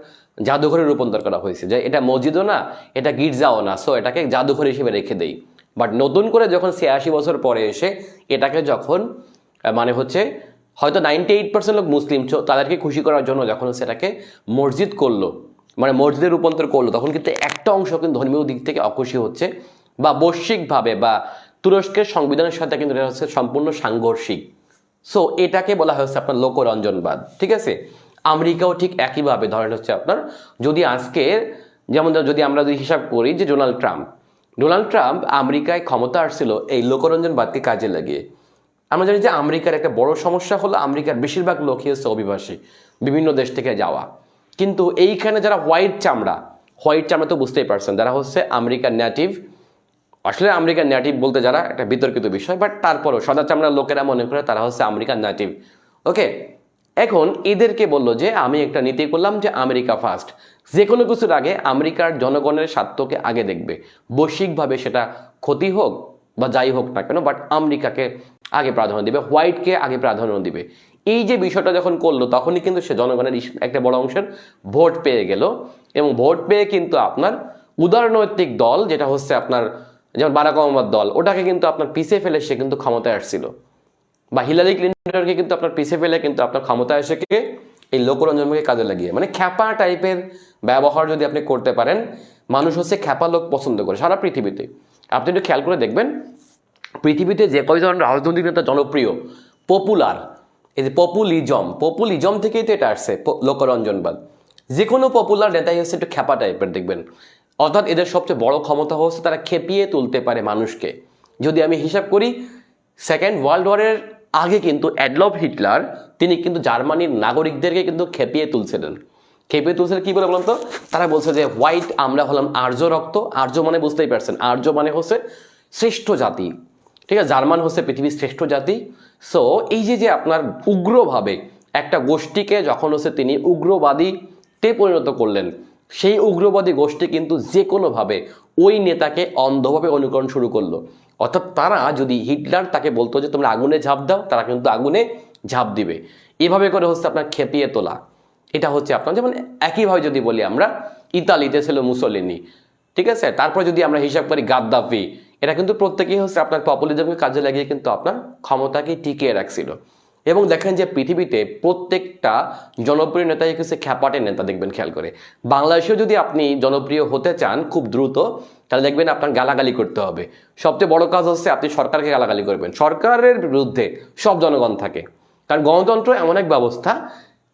S1: জাদুঘরে রূপান্তর করা হয়েছে, যে এটা মসজিদও না, এটা গির্জাও না, সো এটাকে জাদুঘর হিসেবে রেখে দেই। বাট নতুন করে যখন 86 বছর পরে এসে এটাকে যখন মানে হচ্ছে হয়তো 98% লোক মুসলিম, তাদেরকে খুশি করার জন্য যখন সেটাকে মসজিদ করলো, মানে মসজিদে রূপান্তর করলো, তখন কিন্তু একটা অংশ কিন্তু ধর্মীয় দিক থেকে অখুশি হচ্ছে, বা বৈশ্বিকভাবে বা তুরস্কের সংবিধানের সাথে কিন্তু এটা হচ্ছে সম্পূর্ণ সাংঘর্ষিক। সো এটাকে বলা হচ্ছে আপনার লোকরঞ্জনবাদ। ঠিক আছে? আমেরিকাও ঠিক একইভাবে ধরেন হচ্ছে আপনার যদি আমরা হিসাব করি যে ডোনাল্ড ট্রাম্প আমেরিকায় ক্ষমতা আসছিল এই লোকরঞ্জনবাদকে কাজে লাগিয়ে। আমরা জানি যে আমেরিকার একটা বড় সমস্যা হলো আমেরিকার বেশিরভাগ লোকই হচ্ছে অভিবাসী, বিভিন্ন দেশ থেকে যাওয়া। কিন্তু এইখানে যারা হোয়াইট চামড়া তো বুঝতেই পারছেন, যারা হচ্ছে আমেরিকার নেটিভ, আসলে আমেরিকান নেটিভ বলতে যারা একটা বিতর্কিত বিষয়, বাট তারপরও সাদা চামড়ার লোকেরা মনে করে তারা হচ্ছে আমেরিকান নেটিভ। ওকে, এখন এদেরকে বললো যে আমি একটা নীতি করলাম যে আমেরিকা ফার্স্ট, যে কোনো কিছুর আগে আমেরিকার জনগণের স্বার্থকে আগে দেখবে, বৈশ্বিকভাবে সেটা ক্ষতি হোক বা যাই হোক না কেন, বাট আমেরিকাকে আগে প্রাধান্য দিবে, হোয়াইটকে আগে প্রাধান্য দিবে। এই যে বিষয়টা যখন করলো তখনই কিন্তু সে জনগণের একটা বড় অংশের ভোট পেয়ে গেল, এবং ভোট পেয়ে কিন্তু আপনার উদারনৈতিক দল যেটা হচ্ছে আপনার যেমন বারাক ওবামার দল, ওটাকে কিন্তু আপনার পিছিয়ে ফেলে সে কিন্তু ক্ষমতায় আসছিল, বা হিলারি ক্লিন্টনকে কিন্তু আপনার পিছিয়ে ফেলে কিন্তু আপনার ক্ষমতায় এসে কে এই লোকরঞ্জনকে কাজে লাগিয়ে, মানে খ্যাপা টাইপের ব্যবহার যদি আপনি করতে পারেন, মানুষ হচ্ছে খ্যাপা লোক পছন্দ করে সারা পৃথিবীতে। আপনি একটু খেয়াল করে দেখবেন পৃথিবীতে যে কয়জন রাজনৈতিক নেতা জনপ্রিয়, পপুলার, এই যে পপুলিজম থেকেই তো এটা আসছে, লোকরঞ্জনবাদ। যে কোনো পপুলার নেতাই হচ্ছে একটু খ্যাপা টাইপের দেখবেন, অর্থাৎ এদের সবচেয়ে বড় ক্ষমতা হচ্ছে তারা খেপিয়ে তুলতে পারে মানুষকে। যদি আমি হিসাব করি, সেকেন্ড ওয়ার্ল্ড ওয়ারের আগে কিন্তু অ্যাডলফ হিটলার তিনি কিন্তু জার্মানির নাগরিকদেরকে কিন্তু খেপিয়ে তুলছিলেন। খেপিয়ে তুলছিলেন কি বলে বলুন তো? তারা বলছে যে হোয়াইট, আমরা হলাম আর্য রক্ত, আর্য মানে বুঝতেই পারছেন, আর্য মানে হচ্ছে শ্রেষ্ঠ জাতি, ঠিক আছে, জার্মান হচ্ছে পৃথিবীর শ্রেষ্ঠ জাতি। সো এই যে আপনার উগ্রভাবে একটা গোষ্ঠীকে যখন হচ্ছে তিনি উগ্রবাদীতে পরিণত করলেন, সেই উগ্রবাদী গোষ্ঠী কিন্তু যে কোনোভাবে ওই নেতাকে অন্ধভাবে অনুকরণ শুরু করলো। অর্থাৎ তারা যদি হিটলার তাকে বলতো যে তোমরা আগুনে ঝাঁপ দাও, তারা কিন্তু আগুনে ঝাঁপ দিবে। এভাবে করে হচ্ছে আপনার খেপিয়ে তোলা। এটা হচ্ছে আপনার যেমন একইভাবে যদি বলি আমরা, ইতালিতে ছিল মুসোলিনি, ঠিক আছে, তারপর যদি আমরা হিসাব করি গাদ্দাফি, এটা কিন্তু প্রত্যেকেই হচ্ছে আপনার পপুলিজমকে কাজে লাগিয়ে কিন্তু আপনার ক্ষমতাকে টিকিয়ে রাখছিল। এবং দেখেন যে পৃথিবীতে প্রত্যেকটা জনপ্রিয় নেতাই হচ্ছে খ্যাপাটে নেতা, দেখবেন খেয়াল করে। বাংলাদেশেও যদি আপনি জনপ্রিয় হতে চান খুব দ্রুত, তাহলে দেখবেন আপনার গালাগালি করতে হবে। সবচেয়ে বড় কাজ হচ্ছে আপনি সরকারকে গালাগালি করবেন, সরকারের বিরুদ্ধে সব জনগণ থাকে। কারণ গণতন্ত্র এমন এক ব্যবস্থা,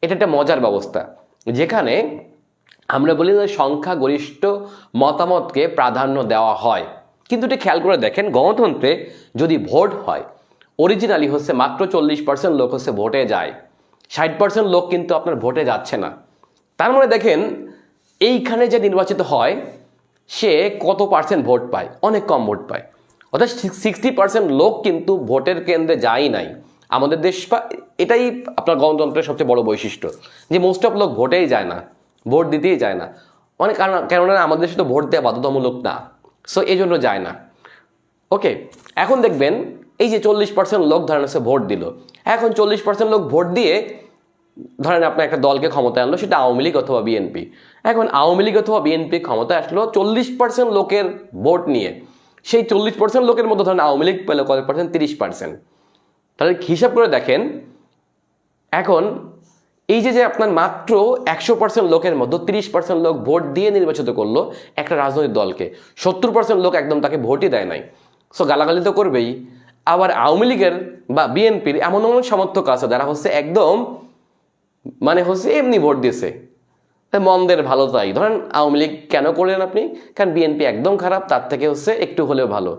S1: এটা একটা মজার ব্যবস্থা, যেখানে আমরা বলি যে সংখ্যাগরিষ্ঠ মতামতকে প্রাধান্য দেওয়া হয়। কিন্তু এটা খেয়াল করে দেখেন, গণতন্ত্রে যদি ভোট হয়, অরিজিনালি হচ্ছে মাত্র 40% লোক হচ্ছে ভোটে যায়, 60% লোক কিন্তু আপনার ভোটে যাচ্ছে না। তার মানে দেখেন এইখানে যে নির্বাচিত হয় সে কত পার্সেন্ট ভোট পায়? অনেক কম ভোট পায়। অর্থাৎ 60% লোক কিন্তু ভোটের কেন্দ্রে যায় নাই। আমাদের দেশ বা এটাই আপনার গণতন্ত্রের সবচেয়ে বড় বৈশিষ্ট্য, যে মোস্ট অফ লোক ভোটেই যায় না, ভোট দিতেই যায় না। অনেক কারণ, কেননা আমাদের দেশে তো ভোট দেওয়া বাধ্যতামূলক না, সো এই জন্য যায় না। ওকে, এখন দেখবেন এই যে 40% লোক ধরেন হচ্ছে ভোট দিল, এখন 40% লোক ভোট দিয়ে ধরেন আপনার একটা দলকে ক্ষমতায় আনলো, সেটা আওয়ামী লীগ অথবা বিএনপি। এখন আওয়ামী লীগ অথবা বিএনপি ক্ষমতায় আসলো 40% লোকের ভোট নিয়ে, সেই 40% লোকের মধ্যে ধরেন আওয়ামী লীগ পেল কত পার্সেন্ট? 30%। তাহলে হিসাব করে দেখেন, এখন এই যে আপনার মাত্র 100% লোকের মধ্যে 30% লোক ভোট দিয়ে নির্বাচিত করলো একটা রাজনৈতিক দলকে, 70% লোক একদম তাকে ভোটই দেয় নাই। সো গালাগালি তো করবেই। আবার আওয়ামী লীগের বা বিএনপির এমন এমন সমর্থক আছে যারা হচ্ছে একদম মানে হচ্ছে এমনি ভোট দিয়েছে, মন্দের ভালো তাই। ধরেন আওয়ামী লীগ কেন করলেন আপনি? কারণ বিএনপি একদম খারাপ, তার থেকে হচ্ছে একটু হলেও ভালো।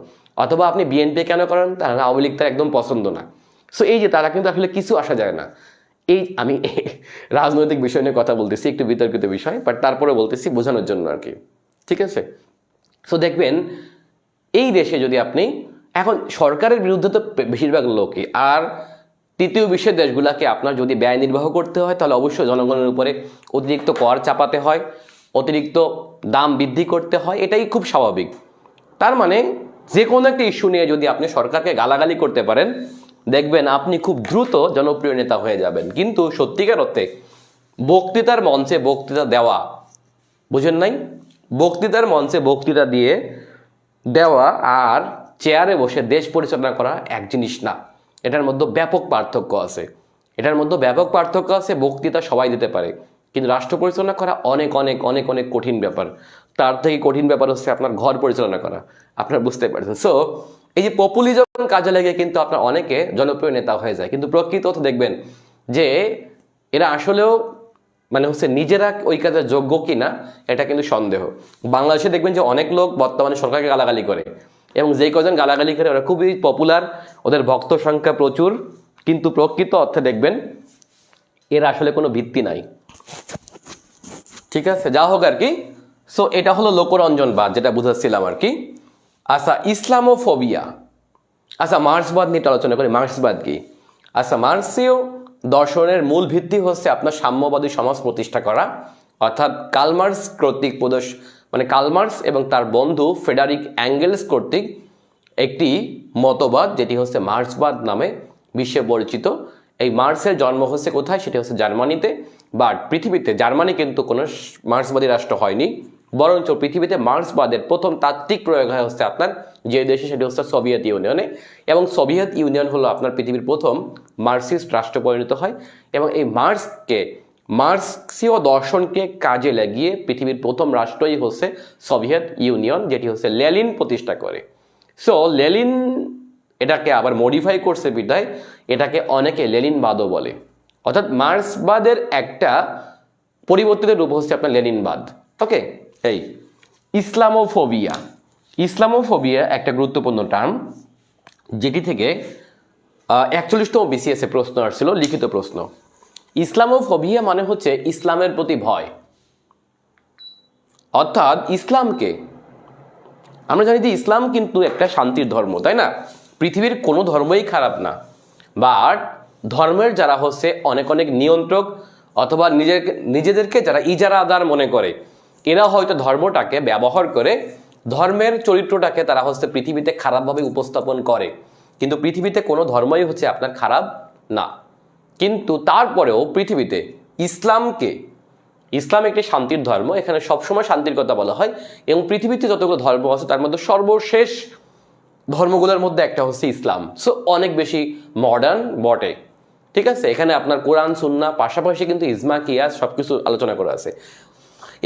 S1: অথবা আপনি বিএনপি কেন করেন? তার আওয়ামী লীগ তার একদম পছন্দ না। সো এই যে তারা কিন্তু আসলে কিছু আসা যায় না। এই আমি রাজনৈতিক বিষয় নিয়ে কথা বলতেছি, একটু বিতর্কিত বিষয়, বাট তারপরে বলতেছি বোঝানোর জন্য আর কি, ঠিক আছে। সো দেখবেন এই দেশে যদি আপনি এখন সরকারের বিরুদ্ধে তো বেশিরভাগ লোকই, আর তৃতীয় বিশ্বের দেশগুলোকে আপনার যদি ব্যয় নির্বাহ করতে হয় তাহলে অবশ্যই জনগণের উপরে অতিরিক্ত কর চাপাতে হয়, অতিরিক্ত দাম বৃদ্ধি করতে হয়, এটাই খুব স্বাভাবিক। তার মানে যে কোনো একটা ইস্যু নিয়ে যদি আপনি সরকারকে গালাগালি করতে পারেন, দেখবেন আপনি খুব দ্রুত জনপ্রিয় নেতা হয়ে যাবেন। কিন্তু সত্যিকার অর্থে বক্তৃতার মঞ্চে বক্তৃতা দেওয়া, বুঝেন নাই? বক্তৃতার মঞ্চে বক্তৃতা দিয়ে দেওয়া আর চেয়ারে বসে দেশ পরিচালনা করা এক জিনিস না, এটার মধ্যে ব্যাপক পার্থক্য আছে। বক্তৃতা সবাই দিতে পারে, কিন্তু রাষ্ট্র পরিচালনা করা অনেক অনেক অনেক অনেক কঠিন ব্যাপার। তার থেকে কঠিন ব্যাপার হচ্ছে আপনার ঘর পরিচালনা করা, আপনারা বুঝতে পারছেন। সো এই যে পপুলিজম কাজে লেগে কিন্তু আপনার অনেকে জনপ্রিয় নেতা হয়ে যায়, কিন্তু প্রকৃত অর্থে দেখবেন যে এরা আসলেও মানে হচ্ছে নিজেরা ওই কাজের যোগ্য কিনা এটা কিন্তু সন্দেহ। বাংলাদেশে দেখবেন যে অনেক লোক বর্তমানে সরকারকে গালাগালি করে, এবং যেই কজন গালাগালি করে ওরা খুবই পপুলার, ওদের ভক্ত সংখ্যা প্রচুর, কিন্তু প্রকৃত অর্থে দেখবেন এর আসলে কোনো ভিত্তি নাই, ঠিক আছে। যা হোক আর কি। সো এটা হলো লোকরঞ্জনবাদ, যেটা বুঝাচ্ছিলাম আর কি। আচ্ছা, ইসলামোফোবিয়া। আচ্ছা, মার্ক্সবাদ নিয়ে আলোচনা করি। মার্ক্সবাদ কি? আচ্ছা, মার্ক্সীয় দর্শনের মূল ভিত্তি হচ্ছে আপনার সাম্যবাদী সমাজ প্রতিষ্ঠা করা, অর্থাৎ কার্ল মার্কস কর্তৃক কার্ল মার্কস এবং তার বন্ধু ফ্রেডারিক অ্যাঙ্গেলস কর্তৃক একটি মতবাদ, যেটি হচ্ছে মার্ক্সবাদ নামে বিশ্বে পরিচিত। এই মার্ক্সের জন্ম হচ্ছে কোথায়? সেটি হচ্ছে জার্মানিতে। বাট পৃথিবীতে জার্মানি কিন্তু কোনো মার্ক্সবাদী রাষ্ট্র হয়নি, বরঞ্চ পৃথিবীতে মার্ক্সবাদের প্রথম তাত্ত্বিক প্রয়োগ হয় হচ্ছে আপনার যে দেশে, সেটি হচ্ছে সোভিয়েত ইউনিয়নে। এবং সোভিয়েত ইউনিয়ন হলো আপনার পৃথিবীর প্রথম মার্ক্সিস্ট রাষ্ট্র পরিণত হয়। এবং এই মার্ক্সীয় দর্শনকে কাজে লাগিয়ে পৃথিবীর প্রথম রাষ্ট্রই হচ্ছে সোভিয়েত ইউনিয়ন, যেটি হচ্ছে লেনিন প্রতিষ্ঠা করে। সো লেনিন এটাকে আবার মডিফাই করছে বিধায় এটাকে অনেকে লেনিনবাদও বলে, অর্থাৎ মার্ক্সবাদের একটা পরিবর্তিত রূপ হচ্ছে আপনার লেনিনবাদ। ওকে, এই ইসলামোফোবিয়া একটা গুরুত্বপূর্ণ টার্ম, যেটি থেকে 41তম বিসিএস প্রশ্ন আসছিল, লিখিত প্রশ্ন। ইসলামোফোবিয়া মানে হচ্ছে ইসলামের প্রতি ভয়, অর্থাৎ ইসলামকে আমরা জানি যে ইসলাম কিন্তু একটা শান্তির ধর্ম, তাই না? পৃথিবীর কোনো ধর্মই খারাপ না, বাট ধর্মের যারা হচ্ছে অনেক অনেক নিয়ন্ত্রক অথবা নিজেদেরকে যারা ইজারাদার মনে করে, এরা হয়তো ধর্মটাকে ব্যবহার করে ধর্মের চরিত্রটাকে তারা হচ্ছে পৃথিবীতে খারাপভাবে উপস্থাপন করে। কিন্তু পৃথিবীতে কোনো ধর্মই হচ্ছে আপনার খারাপ না। কিন্তু তারপরেও পৃথিবীতে ইসলাম একটি শান্তির ধর্ম, এখানে সবসময় শান্তির কথা বলা হয়। এবং পৃথিবীতে যতগুলো ধর্ম আছে তার মধ্যে সর্বশেষ ধর্মগুলোর মধ্যে একটা হচ্ছে ইসলাম। সো অনেক বেশি মডার্ন বটে, ঠিক আছে? এখানে আপনার কোরআন সুন্নাহ পাশাপাশি কিন্তু ইজমা কিয়াস সবকিছু আলোচনা করা আছে।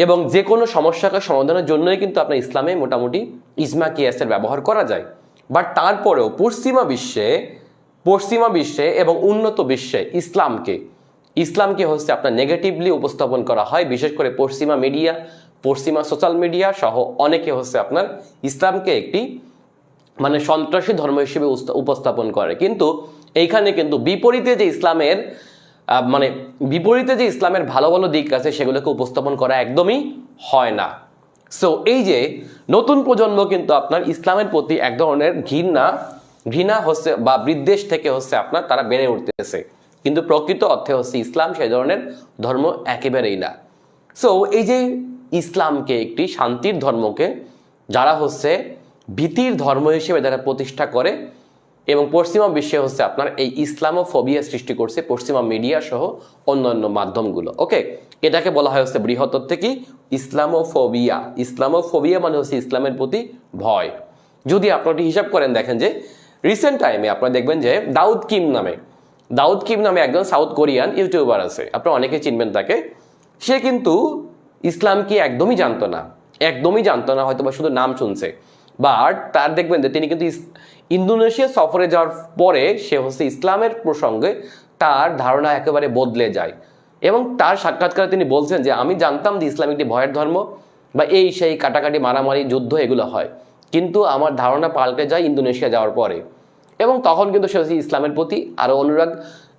S1: এবং যে কোনো সমস্যাকে সমাধানের জন্যই কিন্তু আপনার ইসলামে মোটামুটি ইজমা কিয়াসের ব্যবহার করা যায়। বাট তারপরেও পশ্চিমা বিশ্বে এবং উন্নত বিশ্বে ইসলামকে হচ্ছে আপনার নেগেটিভলি উপস্থাপন করা হয়। বিশেষ করে পশ্চিমা সোশ্যাল মিডিয়া সহ অনেকে হচ্ছে আপনার ইসলামকে একটি সন্ত্রাসী ধর্ম হিসেবে উপস্থাপন করে। কিন্তু এইখানে কিন্তু বিপরীতে যে ইসলামের ভালো ভালো দিক আছে সেগুলোকে উপস্থাপন করা একদমই হয় না। সো এই যে নতুন প্রজন্ম কিন্তু আপনার ইসলামের প্রতি এক ধরনের ঘৃণা হচ্ছে বা বিদ্বেষ থেকে হচ্ছে আপনার তারা বেড়ে উঠতেছে, কিন্তু প্রকৃত অর্থে হচ্ছে ইসলাম সেই ধরনের ধর্ম একেবারেই না। সো এই যে ইসলামকে একটি শান্তির ধর্মকে যারা হচ্ছে ভীতির ধর্ম হিসেবে যারা প্রতিষ্ঠা করে এবং পশ্চিমা বিশ্বে হচ্ছে আপনার এই ইসলামোফোবিয়া সৃষ্টি করছে পশ্চিমা মিডিয়া সহ অন্যান্য মাধ্যমগুলো। ওকে, এটাকে বলা হয় হচ্ছে বৃহত্তর থেকে ইসলামোফোবিয়া মানে হচ্ছে ইসলামের প্রতি ভয়। যদি আপনারা হিসাব করেন দেখেন যে রিসেন্ট টাইমে আপনারা দেখবেন যে দাউদ কিম নামে একজন সাউথ কোরিয়ান ইউটিউবার আছে, আপনারা অনেকে চিনবেন তাকে। সে কিন্তু ইসলামকে একদমই জানতো না, হয়তো বা শুধু নাম শুনছে। বাট তার দেখবেন যে তিনি কিন্তু ইন্দোনেশিয়া সফরে যাওয়ার পরে সে হচ্ছে ইসলামের প্রসঙ্গে তার ধারণা একেবারে বদলে যায়। এবং তার সাক্ষাৎকারে তিনি বলছেন যে আমি জানতাম যে ইসলাম একটি ভয়ের ধর্ম বা এই সেই কাটাকাটি মারামারি যুদ্ধ এগুলো হয়, কিন্তু আমার ধারণা পাল্টে যায় ইন্দোনেশিয়া যাওয়ার পরে। এবং তখন কিন্তু সে হচ্ছে ইসলামের প্রতি আরো অনুরাগ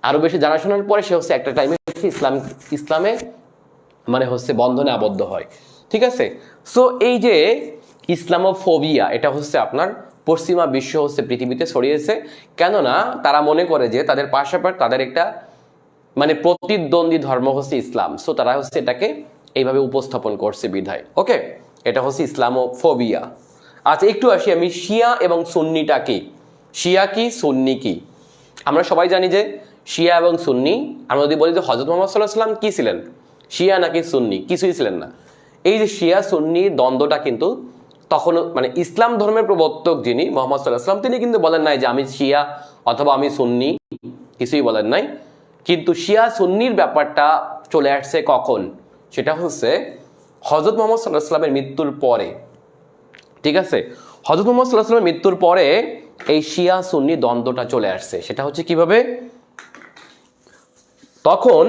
S1: আরো বেশি জানাশোনার পরে সে হচ্ছে একটা টাইমে ইসলামে হচ্ছে বন্ধনে আবদ্ধ হয়, ঠিক আছে? সো এই যে ইসলামোফোবিয়া এটা হচ্ছে আপনার পশ্চিমা বিশ্ব হচ্ছে পৃথিবীতে ছড়িয়েছে, কেননা তারা মনে করে যে তাদের পাশাপাশি তাদের একটা প্রতিদ্বন্দ্বী ধর্ম হচ্ছে ইসলাম। সো তারা হচ্ছে এটাকে এইভাবে উপস্থাপন করছে বিধায়। ওকে, এটা হচ্ছে ইসলামোফোবিয়া। আচ্ছা, একটু আসি আমি শিয়া এবং সুন্নিটা কি, শিয়া কি সুন্নি কি। আমরা সবাই জানি যে শিয়া এবং সুন্নি, আমরা যদি বলি যে হযরত মুহাম্মদ সাল্লাল্লাহু আলাইহি ওয়াসাল্লাম কি ছিলেন, শিয়া নাকি সুন্নি, কিছুই ছিলেন না। এই যে শিয়া সুন্নি দ্বন্দ্বটা কিন্তু তখন ইসলাম ধর্মের প্রবর্তক যিনি মুহাম্মদ সাল্লাল্লাহু আলাইহি ওয়াসাল্লাম, তিনি কিন্তু বলেন নাই যে আমি শিয়া অথবা আমি সুন্নি, কিছুই বলেন নাই। কিন্তু শিয়া সুন্নির ব্যাপারটা চলে আসছে কখন, সেটা হচ্ছে হযরত মুহাম্মদ সাল্লাল্লাহু আলাইহি ওয়াসাল্লামের মৃত্যুর পরে, ঠিক আছে? হযরত মুহাম্মদ সাল্লাল্লাহু আলাইহি ওয়াসাল্লামের মৃত্যুর পরে এই শিয়া সুন্নি দ্বন্দ্বটা চলে আসছে। সেটা হচ্ছে কিভাবে, তখন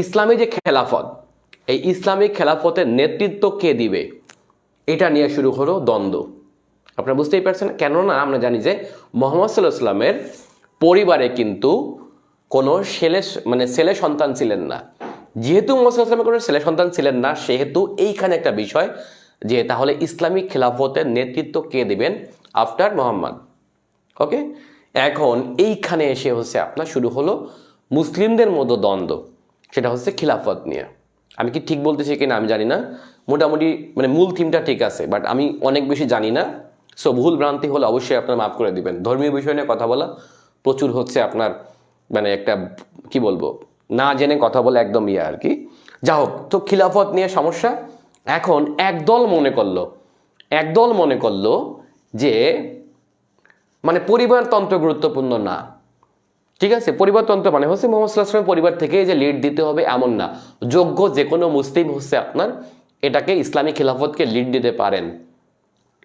S1: ইসলামী যে খেলাফত, এই ইসলামিক খেলাফতের নেতৃত্ব কে দিবে এটা নিয়ে শুরু হলো দ্বন্দ্ব। আপনারা বুঝতেই পারছেন, কেননা আমরা জানি যে মুহাম্মদ সাল্লাল্লাহু আলাইহি ওয়াসাল্লামের পরিবারে কিন্তু কোনো ছেলে সন্তান ছিলেন না। যেহেতু মুহাম্মদ সাল্লাল্লাহু আলাইহি ওয়াসাল্লামের কোনো ছেলে সন্তান ছিলেন না, সেহেতু এইখানে একটা বিষয় যে তাহলে ইসলামিক খেলাফতের নেতৃত্ব কে দিবেন আফটার মুহাম্মদ। ওকে, এখন এইখানে এসে হচ্ছে আপনার শুরু হলো মুসলিমদের মধ্যে দ্বন্দ্ব, সেটা হচ্ছে খিলাফত নিয়ে। আমি কি ঠিক বলতেছি কিনা আমি জানি না, মোটামুটি মানে মূল থিমটা ঠিক আছে, বাট আমি অনেক বেশি জানি না। সো ভুল ভ্রান্তি হলে অবশ্যই আপনার মাফ করে দিবেন। ধর্মীয় বিষয় নিয়ে কথা বলা প্রচুর হচ্ছে আপনার মানে একটা কি বলবো, না জেনে কথা বলে একদম আর কি। যা হোক, তো খিলাফত নিয়ে সমস্যা। এখন একদল মনে করলো যে মানে পরিবারতন্ত্র গুরুত্বপূর্ণ না। ঠিক আছে, পরিবারতন্ত্র মানে হচ্ছে মোহাম্মদ সাল্লাল্লাহু আলাইহি ওয়াসাল্লাম পরিবার থেকে যে লিড দিতে হবে এমন না, যোগ্য যে কোনো মুসলিম হচ্ছে আপনার এটাকে ইসলামী খিলাফতকে লিড দিতে পারেন।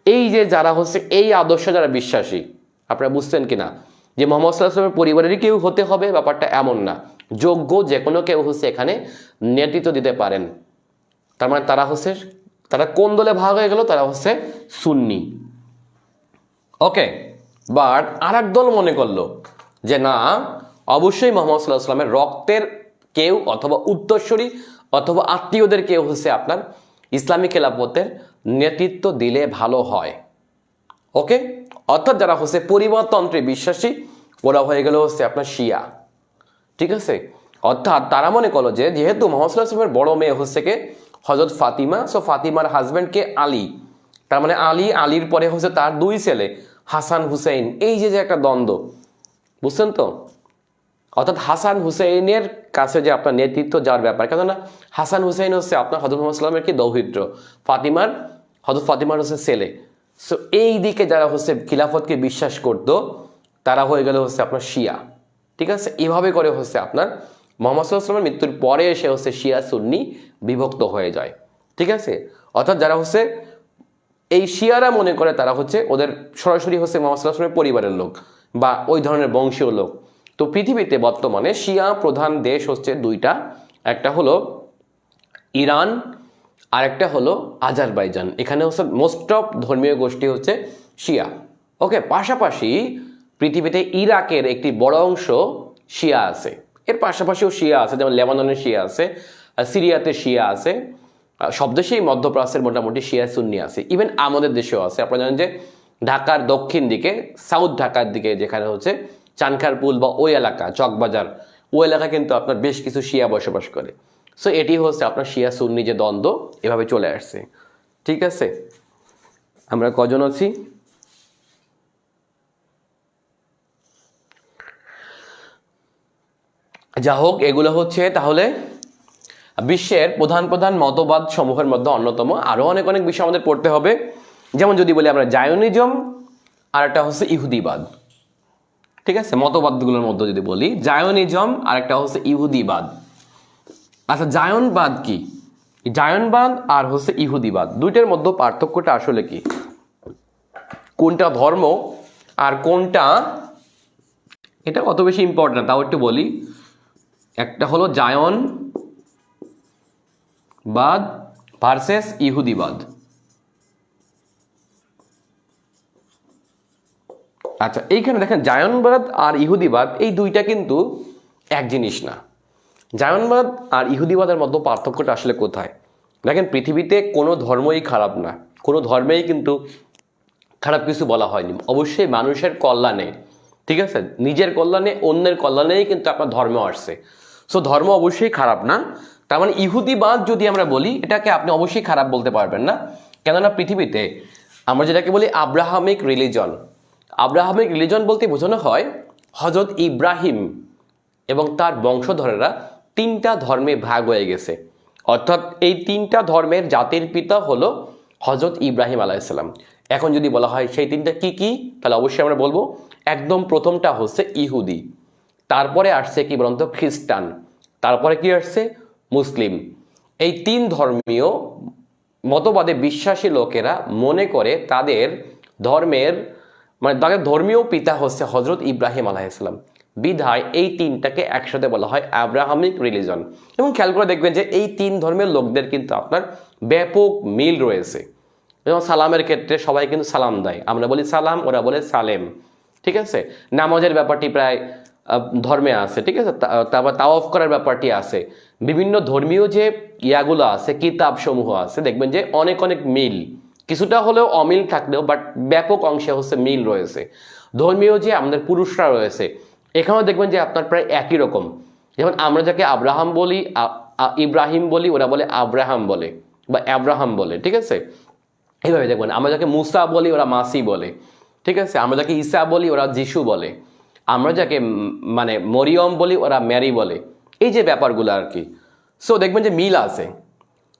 S1: এই যে যারা হচ্ছে এই আদর্শ যারা বিশ্বাসী, আপনারা বুঝছেন কিনা যে মোহাম্মদ সাল্লাল্লাহু আলাইহি ওয়াসাল্লামের পরিবারেরই কেউ হতে হবে, ব্যাপারটা এমন না, যোগ্য যে কোনো কেউ হচ্ছে এখানে নেতৃত্ব দিতে পারেন। তার মানে তারা কোন দলে ভাগ হয়ে গেল, তারা হচ্ছে সুন্নি। ওকে, বাট আর এক দল মনে করলো যে না, অবশ্যই মোহাম্মদ সাল্লাল্লাহু আলাইহি ওয়াসাল্লামের রক্তের কেউ অথবা উত্তরসূরি অথবা আত্মীয়দের কেউ হচ্ছে আপনার ইসলামী খেলাফতের নেতৃত্ব দিলে ভালো হয়। ওকে, অর্থাৎ যারা হচ্ছে পরিবারতন্ত্রে বিশ্বাসী ওরা হয়ে গেল হচ্ছে আপনার শিয়া। ঠিক আছে, অর্থাৎ তারা মনে করলো যে যেহেতু মোহাম্মদ সাল্লাল্লাহু আলাইহি ওয়াসাল্লামের বড় মেয়ে হচ্ছে কে হযরত ফাতিমা, সো ফাতিমার হাজবেন্ড কে আলী, তার মানে আলীর পরে হচ্ছে তার দুই ছেলে হাসান হুসাইন। এই যে একটা দ্বন্দ্ব, বুঝছেন তো? অর্থাৎ হাসান হুসাইনের কাছে যে আপনার নেতৃত্ব যাওয়ার ব্যাপার, কেননা হাসান হুসাইন হচ্ছে আপনার হযরত মুহাম্মদ সাল্লাল্লাহু আলাইহি ওয়াসাল্লামের কি দৌহিত্র, হযরত ফাতিমার হচ্ছে ছেলে। সো এই দিকে যারা হচ্ছে খিলাফতকে বিশ্বাস করত তারা হয়ে গেল হচ্ছে আপনার শিয়া। ঠিক আছে, এভাবে করে হচ্ছে আপনার মুহাম্মদ সাল্লাল্লাহু আলাইহি ওয়াসাল্লামের মৃত্যুর পরে এসে হচ্ছে শিয়া সুন্নি বিভক্ত হয়ে যায়। ঠিক আছে, অর্থাৎ যারা হচ্ছে এই শিয়ারা মনে করে তারা হচ্ছে ওদের সরাসরি হচ্ছে মুহাম্মদ সাল্লাল্লাহু আলাইহি ওয়াসাল্লামের পরিবারের লোক বা ওই ধরনের বংশীয় লোক। তো পৃথিবীতে বর্তমানে শিয়া প্রধান দেশ হচ্ছে দুইটা, একটা হলো ইরান আর একটা হলো আজারবাইজান। এখানে হচ্ছে মোস্ট অফ ধর্মীয় গোষ্ঠী হচ্ছে শিয়া। ওকে, পাশাপাশি পৃথিবীতে ইরাকের একটি বড় অংশ শিয়া আছে, এর পাশাপাশিও শিয়া আছে, যেমন লেবাননের শিয়া আছে, সিরিয়াতে শিয়া আছে, সব দেশেই মধ্যপ্রাচ্যের মোটামুটি শিয়া সুন্নি আছে, ইভেন আমাদের দেশেও আছে। আপনারা জানেন যে ঢাকার দক্ষিণ দিকে, সাউথ ঢাকার দিকে যেখানে হচ্ছে চানখারপুল বা ওই এলাকা, চকবাজার, ওই এলাকা কিন্তু আপনার বেশ কিছু শিয়া বসবাস করে। সো এটি হচ্ছে আপনার শিয়া সুন্নি যে দ্বন্দ্ব এভাবে চলে আসছে। ঠিক আছে, আমরা কজন আছি? যা হোক, এগুলো হচ্ছে তাহলে বিশ্বের প্রধান প্রধান মতবাদ সমূহের মধ্যে অন্যতম। আরো অনেক অনেক বিষয় আমাদের পড়তে হবে, যেমন যদি বলি আমরা জায়নিজম আর একটা হচ্ছে ইহুদিবাদ। ঠিক আছে, মতবাদগুলোর মধ্যে যদি বলি জায়নিজম আর একটা হচ্ছে ইহুদিবাদ। আচ্ছা, জায়নবাদ কি? জায়নবাদ আর হচ্ছে ইহুদিবাদ দুইটার মধ্যে পার্থক্যটা আসলে কি? কোনটা ধর্ম আর কোনটা, এটা অত বেশি ইম্পর্টেন্ট না, তাও একটু বলি। একটা হলো জায়নবাদ ভার্সেস ইহুদিবাদ। আচ্ছা, এইখানে দেখেন জায়নবাদ আর ইহুদিবাদ এই দুইটা কিন্তু এক জিনিস না। জায়নবাদ আর ইহুদিবাদের মধ্যে পার্থক্যটা আসলে কোথায়? দেখেন, পৃথিবীতে কোনো ধর্মই খারাপ না, কোনো ধর্মেই কিন্তু খারাপ কিছু বলা হয়নি। অবশ্যই মানুষের কল্যাণে, ঠিক আছে, নিজের কল্যাণে অন্যের কল্যাণেই কিন্তু আপনার ধর্ম আসছে। সো ধর্ম অবশ্যই খারাপ না। তার মানে ইহুদিবাদ যদি আমরা বলি, এটাকে আপনি অবশ্যই খারাপ বলতে পারবেন না, কেননা পৃথিবীতে আমরা যেটাকে বলি আব্রাহামিক রিলিজন, আব্রাহামিক রিলিজন বলতে বোঝানো হয় হযরত ইব্রাহিম এবং তার বংশধরেরা তিনটা ধর্মে ভাগ হয়ে গেছে। অর্থাৎ এই তিনটা ধর্মের জাতির পিতা হলো হযরত ইব্রাহিম আলাইহিস সালাম। এখন যদি বলা হয় সেই তিনটা কি কি, তাহলে অবশ্যই আমরা বলবো একদম প্রথমটা হচ্ছে ইহুদি, তারপরে আসছে কি বলুন তো খ্রিস্টান, তারপরে কি আসছে মুসলিম। এই তিন ধর্মীয় মতবাদে বিশ্বাসী লোকেরা মনে করে তাদের ধর্মের মানে তাদের ধর্মীয় পিতা হচ্ছে হযরত ইব্রাহিম আলাইহিস সালাম। বিধায় এই তিনটাকে একসাথে বলা হয় আব্রাহামিক রিলিজন। এবং খেয়াল করে দেখবেন যে এই তিন ধর্মের লোকদের কিন্তু আপনার ব্যাপক মিল রয়েছে। যেমন সালামের ক্ষেত্রে সবাই কিন্তু সালাম দেয়, আমরা বলি সালাম, ওরা বলে সালেম। ঠিক আছে, নামাজের ব্যাপারটি প্রায় ধর্মে আছে। ঠিক আছে, তারপর তাওয়াফ করার ব্যাপারটি আছে, বিভিন্ন ধর্মীয় যে ইয়াগুলো আছে, কিতাব সমূহ আছে, দেখবেন যে অনেক অনেক মিল। কিছুটা হলেও অমিল থাকলেও বাট ব্যাপক অংশে হচ্ছে মিল রয়েছে। ধর্মীয় যে আমাদের পুরুষরা রয়েছে এখানেও দেখবেন যে আপনার প্রায় একই রকম। যেমন আমরা যাকে আব্রাহাম বলি, ইব্রাহিম বলি, ওরা বলে আব্রাহাম বলে বা আব্রাহাম বলে, ঠিক আছে। এইভাবে দেখবেন আমরা যাকে মুসা বলি ওরা মাসি বলে, ঠিক আছে। আমরা যাকে ঈসা বলি ওরা যিশু বলে, আমরা যাকে মানে মরিয়ম বলি ওরা ম্যারি বলে। এই যে ব্যাপারগুলো আর কি, সো দেখবেন যে মিল আছে।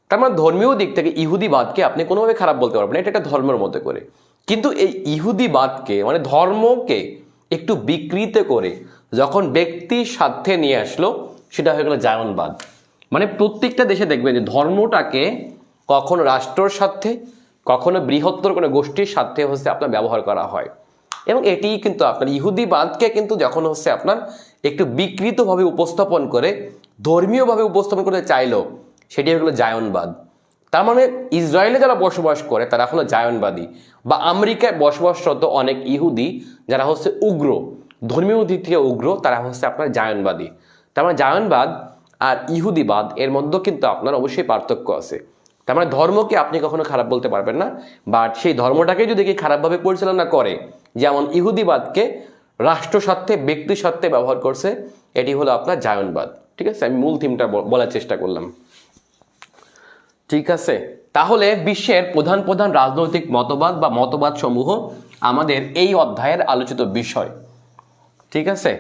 S1: তার মানে ধর্মীয় দিক থেকে ইহুদিবাদকে আপনি কোনোভাবে খারাপ বলতে পারবেন না, এটা একটা ধর্মের মধ্যে করে। কিন্তু এই ইহুদিবাদকে মানে ধর্মকে একটু বিকৃত করে যখন ব্যক্তির স্বার্থে নিয়ে আসলো, সেটা হয়ে গেল জায়নবাদ। মানে প্রত্যেকটা দেশে দেখবেন যে ধর্মটাকে কখনো রাষ্ট্রের স্বার্থে, কখনো বৃহত্তর কোনো গোষ্ঠীর স্বার্থে হচ্ছে আপনার ব্যবহার করা হয়। এবং এটি কিন্তু আপনার ইহুদিবাদকে কিন্তু যখন হচ্ছে আপনার একটু বিকৃতভাবে উপস্থাপন করে ধর্মীয়ভাবে উপস্থাপন করতে চাইলো, সেটি হলো জায়নবাদ। তার মানে ইসরায়েলে যারা বসবাস করে তারা হলো জায়নবাদী, বা আমেরিকায় বসবাসরত অনেক ইহুদি যারা হচ্ছে উগ্র, ধর্মীয় দিক থেকে উগ্র, তারা হচ্ছে আপনার জায়নবাদী। তার মানে জায়নবাদ আর ইহুদিবাদ এর মধ্যে কিন্তু আপনার অবশ্যই পার্থক্য আছে। তার মানে ধর্মকে আপনি কখনো খারাপ বলতে পারবেন না, বাট সেই ধর্মটাকে যদি কি খারাপভাবে পরিচালনা করে, যেমন ইহুদিবাদকে রাষ্ট্র স্বার্থে ব্যক্তি স্বার্থে ব্যবহার করছে, এটি হলো আপনার জায়নবাদ। ঠিক আছে, আমি মূল থিমটা বলার চেষ্টা করলাম। ঠিক আছে, তাহলে বিশ্বের প্রধান প্রধান রাজনৈতিক মতবাদ বা মতবাদ সমূহ আমাদের এই অধ্যায়ের আলোচিত বিষয়। ঠিক আছে,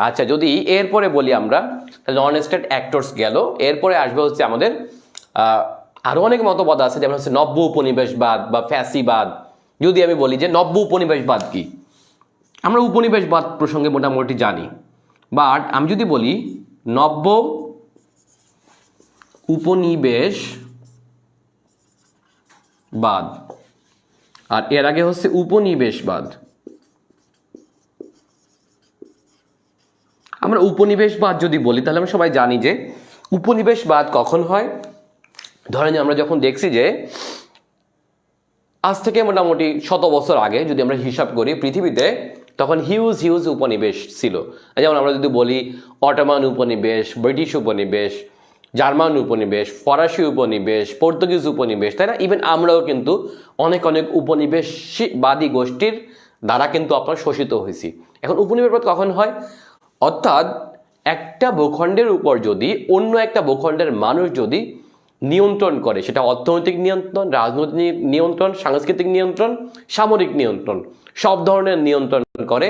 S1: আচ্ছা যদি এরপরে বলি আমরা, নন স্টেট অ্যাক্টরস গেল, এরপরে আসবে হচ্ছে আমাদের আরো অনেক মতবাদ আছে, যেমন হচ্ছে নব্য উপনিবেশবাদ বা ফ্যাসিবাদ। যদি আমি বলি যে নব্য উপনিবেশবাদ কি, আমরা উপনিবেশবাদ প্রসঙ্গে মোটামুটি জানি, বাট আমি যদি বলি নব্য উপনিবেশবাদ আর এর আগে হচ্ছে উপনিবেশবাদ। আমরা উপনিবেশবাদ যদি বলি তাহলে আমরা সবাই জানি যে উপনিবেশবাদ কখন হয়। ধরেন আমরা যখন দেখছি যে আজ থেকে মোটামুটি 100 বছর আগে যদি আমরা হিসাব করি পৃথিবীতে, তখন হিউজ উপনিবেশ ছিল। যেমন আমরা যদি বলি অটোমান উপনিবেশ, ব্রিটিশ উপনিবেশ, জার্মান উপনিবেশ, ফরাসি উপনিবেশ, পর্তুগিজ উপনিবেশ, তাই না। ইভেন আমরাও কিন্তু অনেক উপনিবেশবাদী গোষ্ঠীর দ্বারা কিন্তু আপনার শোষিত হয়েছি। এখন উপনিবেশবাদ কখন হয়, অর্থাৎ একটা ভূখণ্ডের উপর যদি অন্য একটা ভূখণ্ডের মানুষ যদি নিয়ন্ত্রণ করে, সেটা অর্থনৈতিক নিয়ন্ত্রণ, রাজনৈতিক নিয়ন্ত্রণ, সাংস্কৃতিক নিয়ন্ত্রণ, সামরিক নিয়ন্ত্রণ, সব ধরনের নিয়ন্ত্রণ করে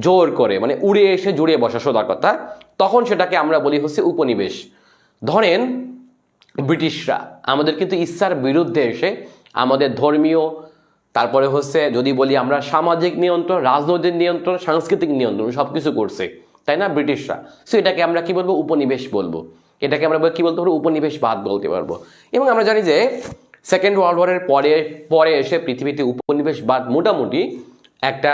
S1: জোর করে, মানে উড়ে এসে জুড়ে বসা সোজা কথা, তখন সেটাকে আমরা বলি হচ্ছে উপনিবেশ। ধরেন ব্রিটিশরা আমাদের কিন্তু ইচ্ছার বিরুদ্ধে এসে আমাদের ধর্মীয়, তারপরে হচ্ছে যদি বলি আমরা সামাজিক নিয়ন্ত্রণ, রাজনৈতিক নিয়ন্ত্রণ, সাংস্কৃতিক নিয়ন্ত্রণ সবকিছু করছে, তাই না, ব্রিটিশরা। সো এটাকে আমরা কি বলবো, উপনিবেশ বলবো। এটাকে আমরা কি বলতে পারবো, উপনিবেশবাদ বলতে পারবো। এবং আমরা জানি যে সেকেন্ড ওয়ার্ল্ড ওয়ারের পরে এসে পৃথিবীতে উপনিবেশবাদ মোটামুটি একটা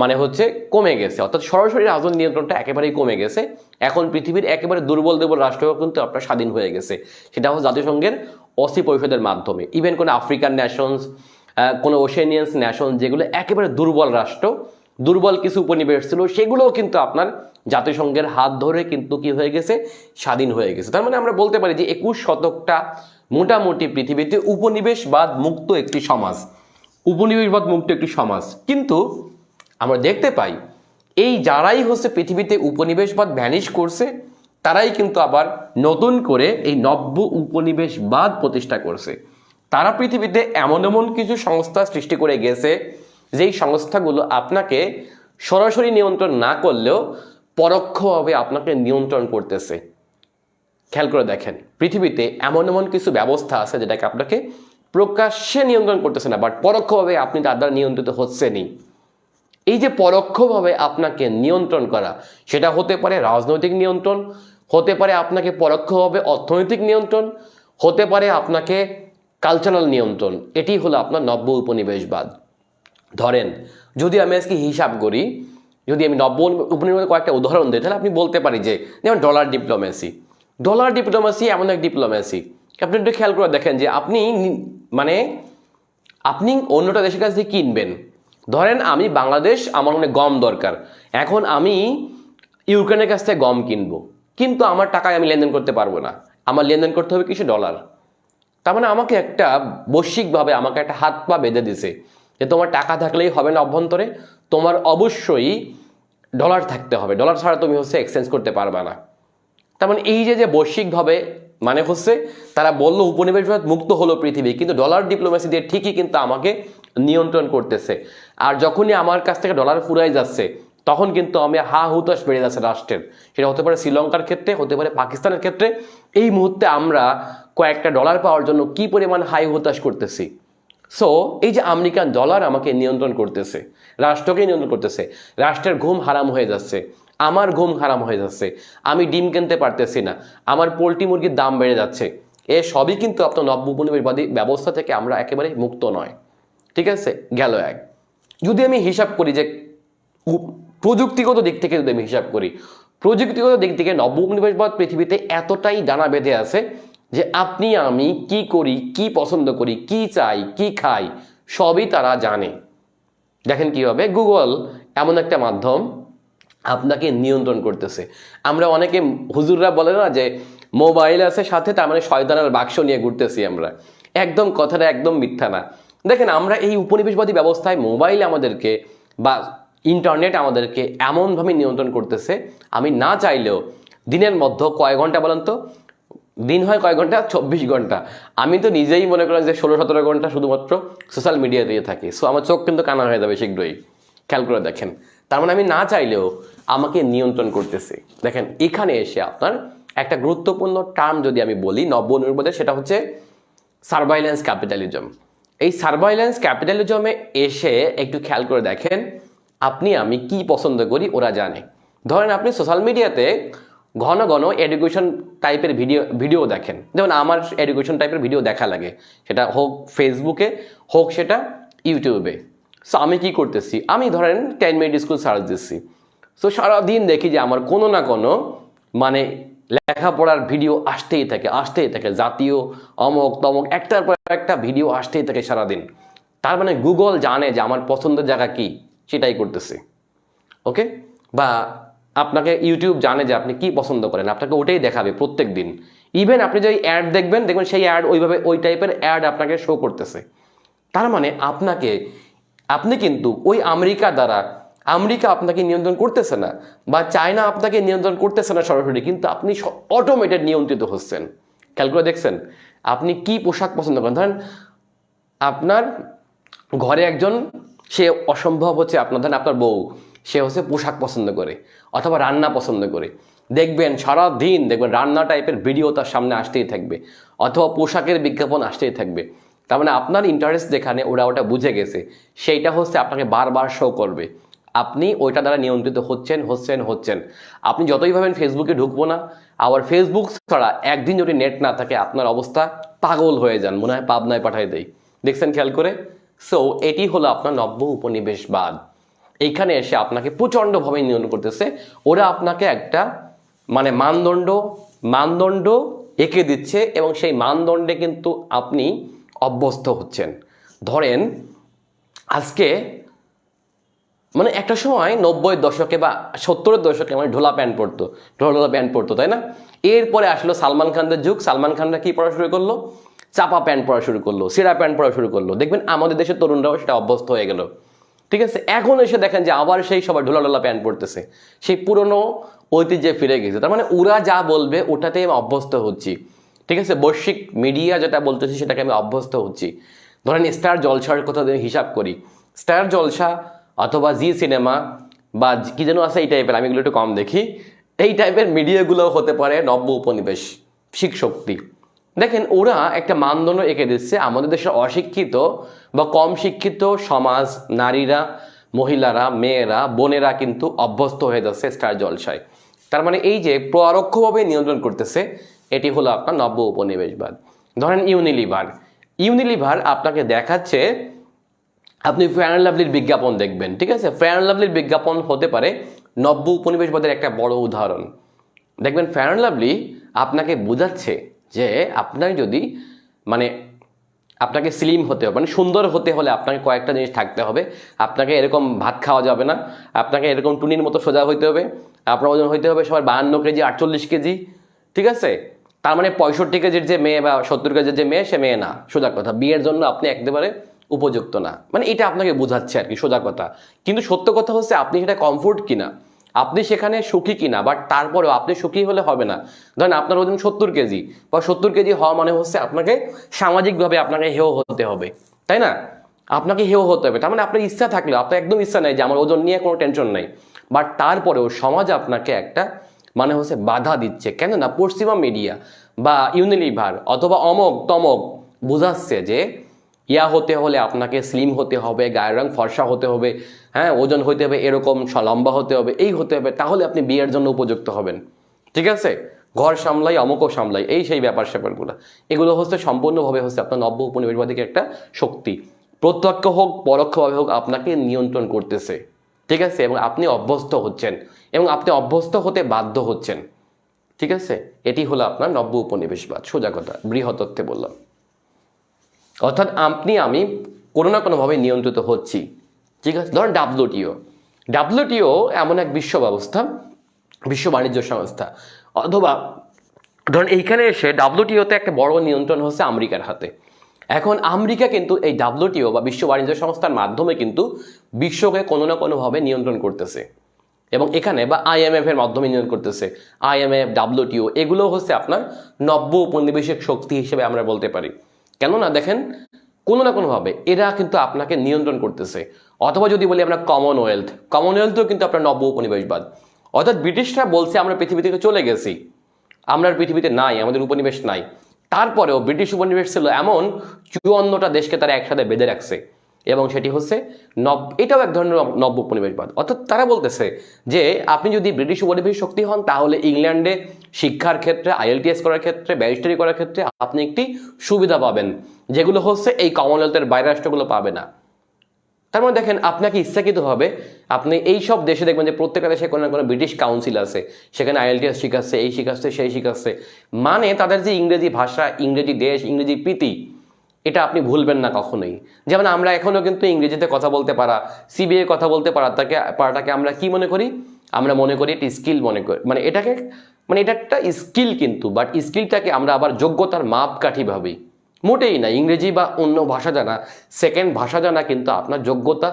S1: মানে হচ্ছে কমে গেছে, অর্থাৎ সরাসরি রাজনৈতিক নিয়ন্ত্রণটা একেবারেই কমে গেছে। এখন পৃথিবীর একেবারে দুর্বল রাষ্ট্র কিন্তু আপনার স্বাধীন হয়ে গেছে, সেটা হচ্ছে জাতিসংঘের অস্থি পরিষদের মাধ্যমে। ইভেন কোনো আফ্রিকান ন্যাশনস, কোনো ওশেনিয়ান্স ন্যাশন, যেগুলো একেবারে দুর্বল রাষ্ট্র, দুর্বল কিছু উপনিবেশ ছিল, সেগুলোও কিন্তু আপনার জাতিসংঘের হাত ধরে কিন্তু কি হয়ে গেছে, স্বাধীন হয়ে গেছে। তার মানে আমরা বলতে পারি যে 21 শতকটা মোটামুটি পৃথিবীতে উপনিবেশবাদ মুক্ত একটি সমাজ, উপনিবেশবাদ মুক্ত একটি সমাজ। কিন্তু আমরা দেখতে পাই এই যারাই হচ্ছে পৃথিবীতে উপনিবেশবাদ ভ্যানিশ করছে, তারাই কিন্তু আবার নতুন করে এই নব্য উপনিবেশবাদ প্রতিষ্ঠা করছে। তারা পৃথিবীতে এমন কিছু সংস্থা সৃষ্টি করে গেছে, যেই সংস্থাগুলো আপনাকে সরাসরি নিয়ন্ত্রণ না করলেও পরোক্ষভাবে আপনাকে নিয়ন্ত্রণ করতেছে। খেয়াল করে দেখেন, পৃথিবীতে এমন কিছু ব্যবস্থা আছে যেটাকে আপনাকে প্রকাশ্যে নিয়ন্ত্রণ করতেছে না, বাট পরোক্ষভাবে আপনি তার দ্বারা নিয়ন্ত্রিত হচ্ছেনই। এই যে পরোক্ষভাবে আপনাকে নিয়ন্ত্রণ করা, সেটা হতে পারে রাজনৈতিক নিয়ন্ত্রণ, হতে পারে আপনাকে পরোক্ষভাবে অর্থনৈতিক নিয়ন্ত্রণ, হতে পারে আপনাকে কালচারাল নিয়ন্ত্রণ। এটি হলো আপনার নব্য উপনিবেশবাদ। ধরেন যদি আমি আজকে হিসাব করি, যদি আমি নব্য উপনিবেশবাদের কয়েকটা উদাহরণ দিই, তাহলে আপনি বলতে পারি যে যেমন ডলার ডিপ্লোমেসি এমন এক ডিপ্লোমেসি। আপনি একটু খেয়াল করে দেখেন যে আপনি অন্যটা দেশের কাছ থেকে কিনবেন। ধরেন আমি বাংলাদেশ, আমার মনে গম দরকার, এখন আমি ইউক্রেনের কাছ থেকে গম কিনবো, কিন্তু আমার টাকায় আমি লেনদেন করতে পারবো না, আমার লেনদেন করতে হবে কিছু ডলার। তার মানে আমাকে একটা বৈশ্বিকভাবে আমাকে একটা হাত পা বেঁধে দিছে যে তোমার টাকা থাকলেই হবে না অভ্যন্তরে, তোমার অবশ্যই ডলার থাকতে হবে, ডলার ছাড়া তুমি হচ্ছে এক্সচেঞ্জ করতে পারবে না। তার মানে এই যে বৈশ্বিকভাবে মানে হচ্ছে তারা বললো উপনিবেশবাদ মুক্ত হলো পৃথিবী, কিন্তু ডলার ডিপ্লোমেসি দিয়ে ঠিকই কিন্তু আমাকে নিয়ন্ত্রণ করতেছে। আর যখনই আমার কাছ থেকে ডলার ফুরাই যাচ্ছে তখন কিন্তু আমি হা হুতাশ বেড়ে যাচ্ছে রাষ্ট্রের, সেটা হতে পারে শ্রীলঙ্কার ক্ষেত্রে, হতে পারে পাকিস্তানের ক্ষেত্রে। এই মুহূর্তে আমরা কয়েকটা ডলার পাওয়ার জন্য কি পরিমাণ হাই হুতাশ করতেছি। সো এই যে আমেরিকান ডলার আমাকে নিয়ন্ত্রণ করতেছে, রাষ্ট্রকে নিয়ন্ত্রণ করতেছে, রাষ্ট্রের ঘুম হারাম হয়ে যাচ্ছে, আমার ঘুম হারাম হয়ে যাচ্ছে, আমি ডিম কিনতে পারতেছি না, আমার পোলট্রি মুরগির দাম বেড়ে যাচ্ছে। এ সবই কিন্তু আপনার নব্য উপনিবেশবাদী ব্যবস্থা থেকে আমরা একেবারে মুক্ত নয়। ঠিক আছে, গেল এক। যদি আমি হিসাব করি যে প্রযুক্তিগত দিক থেকে যদি আমি হিসাব করি, প্রযুক্তিগত দিক থেকে নব্য উপনিবেশবাদ পৃথিবীতে এতটাই ডানা বেঁধে আছে যে আপনি আমি কি করি, কি পছন্দ করি, কি চাই, কি খাই, সবই তারা জানে। দেখেন কি হবে, গুগল এমন একটা মাধ্যম আপনাকে নিয়ন্ত্রণ করতেছে। আমরা অনেকে হুজুররা বলে না যে মোবাইল আছে সাথে, তার মানে শয়তানের বাক্স নিয়ে ঘুরতেছি আমরা। একদম কথাটা একদম মিথ্যা না। দেখেন আমরা এই উপনিবেশবাদী ব্যবস্থায় মোবাইল আমাদেরকে বা ইন্টারনেট আমাদেরকে এমনভাবে নিয়ন্ত্রণ করতেছে, আমি না চাইলেও দিনের মধ্যে কয় ঘন্টা বলেন তো, দিন হয় কয় ঘন্টা, 24 ঘন্টা। আমি তো নিজেই মনে করেন যে 16-17 ঘন্টা শুধুমাত্র সোশ্যাল মিডিয়া দিয়ে থাকি। সো আমার চোখ কিন্তু কানা হয়ে যাবে শীঘ্রই, খেয়াল করে দেখেন। তার মানে আমি না চাইলেও আমাকে নিয়ন্ত্রণ করতেছে। দেখেন এখানে এসে আপনার একটা গুরুত্বপূর্ণ টার্ম যদি আমি বলি নব্য উপনিবেশবাদের, সেটা হচ্ছে সার্ভাইলেন্স ক্যাপিটালিজম। এই সার্ভাইলেন্স ক্যাপিটালিজমে এসে একটু খেয়াল করে দেখেন আপনি আমি কি পছন্দ করি ওরা জানে। ধরেন আপনি সোশ্যাল মিডিয়াতে ঘন ঘন এডুকেশন টাইপের ভিডিও দেখেন, যেমন আমার এডুকেশন টাইপের ভিডিও দেখা লাগে, সেটা হোক ফেসবুকে, হোক সেটা ইউটিউবে। সো আমি কি করতেছি, আমি ধরেন 10 মিনিট স্কুল সার্চ দিচ্ছি। সো সারাদিন দেখি যে আমার কোনো না কোনো মানে লেখাপড়ার ভিডিও আসতেই থাকে, জাতীয় অমক তমক একটার পর একটা ভিডিও আসতেই থাকে সারাদিন। তার মানে গুগল জানে যে আমার পছন্দের জায়গা কি, সেটাই করতেছে। ওকে, বা আপনাকে ইউটিউব জানে যে আপনি কি পছন্দ করেন, আপনাকে ওটাই দেখাবে প্রত্যেক দিন। ইভেন আপনি যদি অ্যাড দেখবেন সেই অ্যাড ওইভাবে ওই টাইপের অ্যাড আপনাকে শো করতেছে। তার মানে আপনি কিন্তু ওই আমেরিকা আপনাকে নিয়ন্ত্রণ করতেছে না, বা চায়না আপনাকে নিয়ন্ত্রণ করতেছে না সরাসরি, কিন্তু আপনি অটোমেটেড নিয়ন্ত্রিত হচ্ছেন। খেয়াল করে দেখছেন আপনি কি পোশাক পছন্দ করেন। ধরেন আপনার ঘরে একজন, সে অসম্ভব হচ্ছে আপনার বউ, সে হচ্ছে পোশাক পছন্দ করে অথবা রান্না পছন্দ করে, দেখবেন সারাদিন রান্না টাইপের ভিডিও তার সামনে আসতেই থাকবে, অথবা পোশাকের বিজ্ঞাপন আসতেই থাকবে। তার মানে আপনার ইন্টারেস্ট যেখানে ওরা ওটা বুঝে গেছে, সেইটা হচ্ছে আপনাকে বারবার শো করবে। আপনি ওইটা দ্বারা নিয়ন্ত্রিত হচ্ছেন। আপনি যতই ভাবেন ফেসবুকে ঢুকবো না, আবার ফেসবুক ছাড়া একদিন যদি নেট না থাকে আপনার অবস্থা পাগল হয়ে যান, মনে হয় পাবনায় পাঠাই দেয়। দেখছেন খেয়াল করে? সো এটি হলো আপনার নব্য উপনিবেশবাদ। এইখানে এসে আপনাকে প্রচণ্ডভাবে নিয়ন্ত্রণ করতেছে। ওরা আপনাকে একটা মানে মানদণ্ড এঁকে দিচ্ছে, এবং সেই মানদণ্ডে কিন্তু আপনি অভ্যস্ত হচ্ছেন। ধরেন আজকে মানে একটা সময় 90-এর দশকে বা 70-এর দশকে মানে ঢোলা প্যান্ট পরতো, তাই না? এরপরে আসলো সালমান খানদের যুগ। সালমান খানরা কি পড়া শুরু করলো? চাপা প্যান্ট পরা শুরু করলো, সিরা প্যান্ট পরা শুরু করলো। দেখবেন আমাদের দেশের তরুণরাও সেটা অভ্যস্ত হয়ে গেল। ঠিক আছে, এখন এসে দেখেন যে আবার সেই সবাই ঢোলা প্যান্ট পরতেছে, সেই পুরনো ঐতিহ্যে ফিরে গেছে। তার মানে ওরা যা বলবে ওটাতে আমি অভ্যস্ত হচ্ছি। ঠিক আছে, বৈশ্বিক মিডিয়া যেটা বলতেছি সেটাকে আমি অভ্যস্ত হচ্ছি। ধরেন স্টার জলসার কথা যদি হিসাব করি, স্টার জলসা অথবা জি সিনেমা বা কি যেন আছে এই টাইপের, আমি এগুলো একটু কম দেখি, এই টাইপের মিডিয়াগুলো হতে পারে নব্য উপনিবেশ শক্তি। দেখেন ওরা একটা মানদণ্ড এঁকে দিচ্ছে। আমাদের দেশের অশিক্ষিত বা কম শিক্ষিত সমাজ, নারীরা, মহিলারা, মেয়েরা, বোনেরা কিন্তু অভ্যস্ত হয়ে যাচ্ছে স্টার জলসায়। তার মানে এই যে পরোক্ষভাবে নিয়ন্ত্রণ করতেছে, এটি হলো আপনার নব্য উপনিবেশবাদ। ধরেন ইউনিলিভার আপনাকে দেখাচ্ছে, আপনি ফেয়ার অ্যান্ড লাভলির বিজ্ঞাপন দেখবেন। ঠিক আছে, ফেয়ার অ্যান্ড লাভলির বিজ্ঞাপন হতে পারে নব্য উপনিবেশবাদের একটা বড় উদাহরণ। দেখবেন ফেয়ার অ্যান্ড লাভলি আপনাকে বোঝাচ্ছে যে আপনার যদি মানে আপনাকে স্লিম হতে হবে, মানে সুন্দর হতে হলে আপনাকে কয়েকটা জিনিস থাকতে হবে। আপনাকে এরকম ভাত খাওয়া যাবে না, আপনাকে এরকম টুনির মতো সোজা হইতে হবে, আপনার ওজন হইতে হবে সবার 52 কেজি 48 কেজি। ঠিক আছে,
S2: তার মানে 65 কেজির যে মেয়ে বা 70 কেজির যে মেয়ে সে মেয়ে না, সোজা কথা। বিয়ের জন্য আপনি একেবারে উপযুক্ত না, মানে এটা আপনাকে বোঝাচ্ছে আর কি, সোজা কথা। কিন্তু সত্য কথা হচ্ছে আপনি সেটা কমফোর্ট কিনা, আপনি সেখানে সুখী কিনা। বাট তারপরেও আপনি সুখী হলে হবে না। ধরেন আপনার ওজন 70 কেজি বা 70 কেজি হওয়া মানে হচ্ছে আপনাকে সামাজিকভাবে আপনাকে হেয় হতে হবে, তাই না? আপনাকে হেয় হতে হবে, তার মানে আপনার ইচ্ছা থাকলেও, আপনার একদম ইচ্ছা নেই যে আমার ওজন নিয়ে কোনো টেনশন নেই, বাট তারপরেও সমাজ আপনাকে একটা মানে হচ্ছে বাধা দিচ্ছে। কেন না পশ্চিমা মিডিয়া বা ইউনিলিভার অথবা অমক তমক বোঝাচ্ছে যে ইয়া হতে হলে আপনাকে স্লিম হতে হবে, গায়ের রং ফর্সা হতে হবে, হ্যাঁ ওজন হতে হবে এরকম, লম্বা হতে হবে, এই হতে হবে, তাহলে আপনি বিয়ের জন্য উপযুক্ত হবেন। ঠিক আছে, ঘর সামলাই অমকও সামলাই, এই সেই ব্যাপার স্যাপারগুলো, এগুলো হচ্ছে সম্পূর্ণভাবে হচ্ছে আপনার নব্য উপনিবেশবাদীকে একটা শক্তি, প্রত্যক্ষ হোক পরোক্ষভাবে হোক আপনাকে নিয়ন্ত্রণ করতেছে। ঠিক আছে, এবং আপনি অভ্যস্ত হচ্ছেন এবং আপনি অভ্যস্ত হতে বাধ্য হচ্ছেন। ঠিক আছে, এটি হলো আপনার নব্য উপনিবেশবাদ, সোজা কথা, বৃহৎ অর্থে বললাম। অর্থাৎ আপনি আমি কোনো না কোনোভাবে নিয়ন্ত্রিত হচ্ছি। ঠিক আছে, ধরেন ডাব্লিউটিও এমন এক বিশ্ব ব্যবস্থা, বিশ্ব বাণিজ্য সংস্থা, অথবা ধরেন এইখানে এসে ডাব্লিউটিওতে একটা বড় নিয়ন্ত্রণ হচ্ছে আমেরিকার হাতে। এখন আমেরিকা কিন্তু এই ডাব্লিউটিও বা বিশ্ব বাণিজ্য সংস্থার মাধ্যমে কিন্তু বিশ্বকে কোনো না কোনোভাবে নিয়ন্ত্রণ করতেছে, এবং এখানে বা আইএমএফ এর মাধ্যমে নিয়ন্ত্রণ করতেছে। আইএমএফ, ডাব্লিউটিও এগুলো হচ্ছে আপনার নব্য উপনিবেশিক শক্তি হিসেবে আমরা বলতে পারি। কেননা দেখেন কোনো না কোনোভাবে এরা কিন্তু আপনাকে নিয়ন্ত্রণ করতেছে। অথবা যদি বলি আমরা কমনওয়েলথও কিন্তু আপনার নব্য উপনিবেশবাদ। অর্থাৎ ব্রিটিশরা বলছে আমরা পৃথিবী থেকে চলে গেছি, আমরা আর পৃথিবীতে নাই, আমাদের উপনিবেশ নাই। তারপরেও ব্রিটিশ উপনিবেশ ছিল এমন 54টা দেশকে তারা একসাথে বেঁধে রাখছে, এবং সেটি হচ্ছে এটাও এক ধরনের নব্য উপনিবেশবাদ। অর্থাৎ তারা বলতেছে যে আপনি যদি ব্রিটিশ উপনিবেশ শক্তি হন তাহলে ইংল্যান্ডে শিক্ষার ক্ষেত্রে, আইএলটিএস করার ক্ষেত্রে, ব্যারিস্টারি করার ক্ষেত্রে আপনি একটি সুবিধা পাবেন, যেগুলো হচ্ছে এই কমনওয়েলথের বাইরের রাষ্ট্রগুলো পাবে না। তার মানে দেখেন আপনাকে ইচ্ছাকৃতভাবে আপনি এই সব দেশে দেখবেন যে প্রত্যেকটা দেশে কোনো না কোনো ব্রিটিশ কাউন্সিল আছে, সেখানে আইএলটিএস শিখাচ্ছে, এই শিখাচ্ছে, সেই শিখাচ্ছে। মানে তাদের যে ইংরেজি ভাষা, ইংরেজি দেশ, ইংরেজি প্রীতি, এটা আপনি ভুলবেন না কখনোই। যেমন আমরা এখনো কিন্তু ইংরেজিতে কথা বলতে পারা, সিবিএ কথা বলতে পারাটাকে আমরা কি মনে করি? আমরা মনে করি একটি স্কিল মনে করি, মানে এটাকে, মানে এটা একটা স্কিল কিন্তু, বাট স্কিলটাকে আমরা আবার যোগ্যতার মাপকাঠি ভাবি। মোটেই না, ইংরেজি বা অন্য ভাষা জানা, সেকেন্ড ভাষা জানা কিন্তু আপনার যোগ্যতা,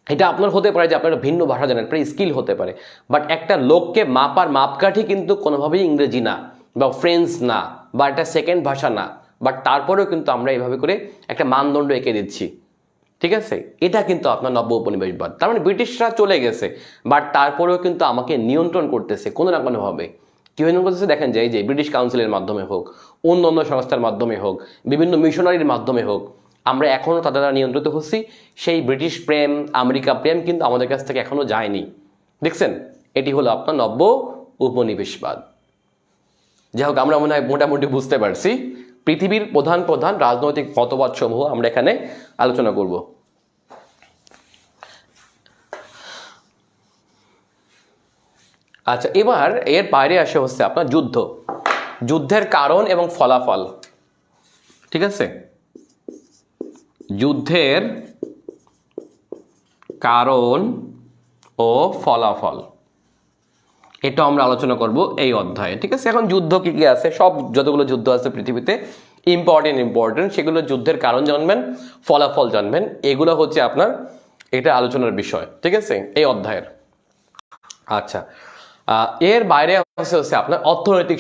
S2: এটা আপনার হতে পারে যে আপনার ভিন্ন ভাষা জানেন, আপনার স্কিল হতে পারে, বাট একটা লোককে মাপার মাপকাঠি কিন্তু কোনোভাবেই ইংরেজি না বা ফ্রেঞ্চ না বা একটা সেকেন্ড ভাষা না। বাট তারপরেও কিন্তু আমরা এইভাবে করে একটা মানদণ্ড এঁকে দিচ্ছি। ঠিক আছে, এটা কিন্তু আপনার নব্য উপনিবেশবাদ। তার মানে ব্রিটিশরা চলে গেছে, বাট তারপরেও কিন্তু আমাকে নিয়ন্ত্রণ করতেছে কোনো না কোনোভাবে। কীভাবে করতেছে দেখেন, যে এই যে ব্রিটিশ কাউন্সিলের মাধ্যমে হোক, অন্য অন্য সংস্থার মাধ্যমে হোক, বিভিন্ন মিশনারির মাধ্যমে হোক, আমরা এখনও তাদের দ্বারা নিয়ন্ত্রিত হচ্ছি। সেই ব্রিটিশ প্রেম, আমেরিকা প্রেম কিন্তু আমাদের কাছ থেকে এখনও যায়নি। দেখছেন, এটি হলো আপনার নব্য উপনিবেশবাদ। যাই হোক, আমরা মনে হয় মোটামুটি বুঝতে পারছি পৃথিবীর প্রধান প্রধান রাজনৈতিক মতবাদ সমূহ আমরা এখানে আলোচনা করব। আচ্ছা, এবার এর বাইরে আসে হচ্ছে আপনার যুদ্ধের কারণ এবং ফলাফল। ঠিক আছে, যুদ্ধের কারণ ও ফলাফল, এটা আমরা আলোচনা করব এই অধ্যায়ে। ঠিক আছে, এখন যুদ্ধ কি কি আছে, সব যতগুলো যুদ্ধ আছে পৃথিবীতে ইম্পর্টেন্ট, সেগুলো যুদ্ধের কারণ জানবেন, ফলাফল জানবেন, এগুলো হচ্ছে আপনার এটা আলোচনার বিষয়। ঠিক আছে, এই অধ্যায়ের। আচ্ছা, এর বাইরে হচ্ছে আপনার অর্থনৈতিক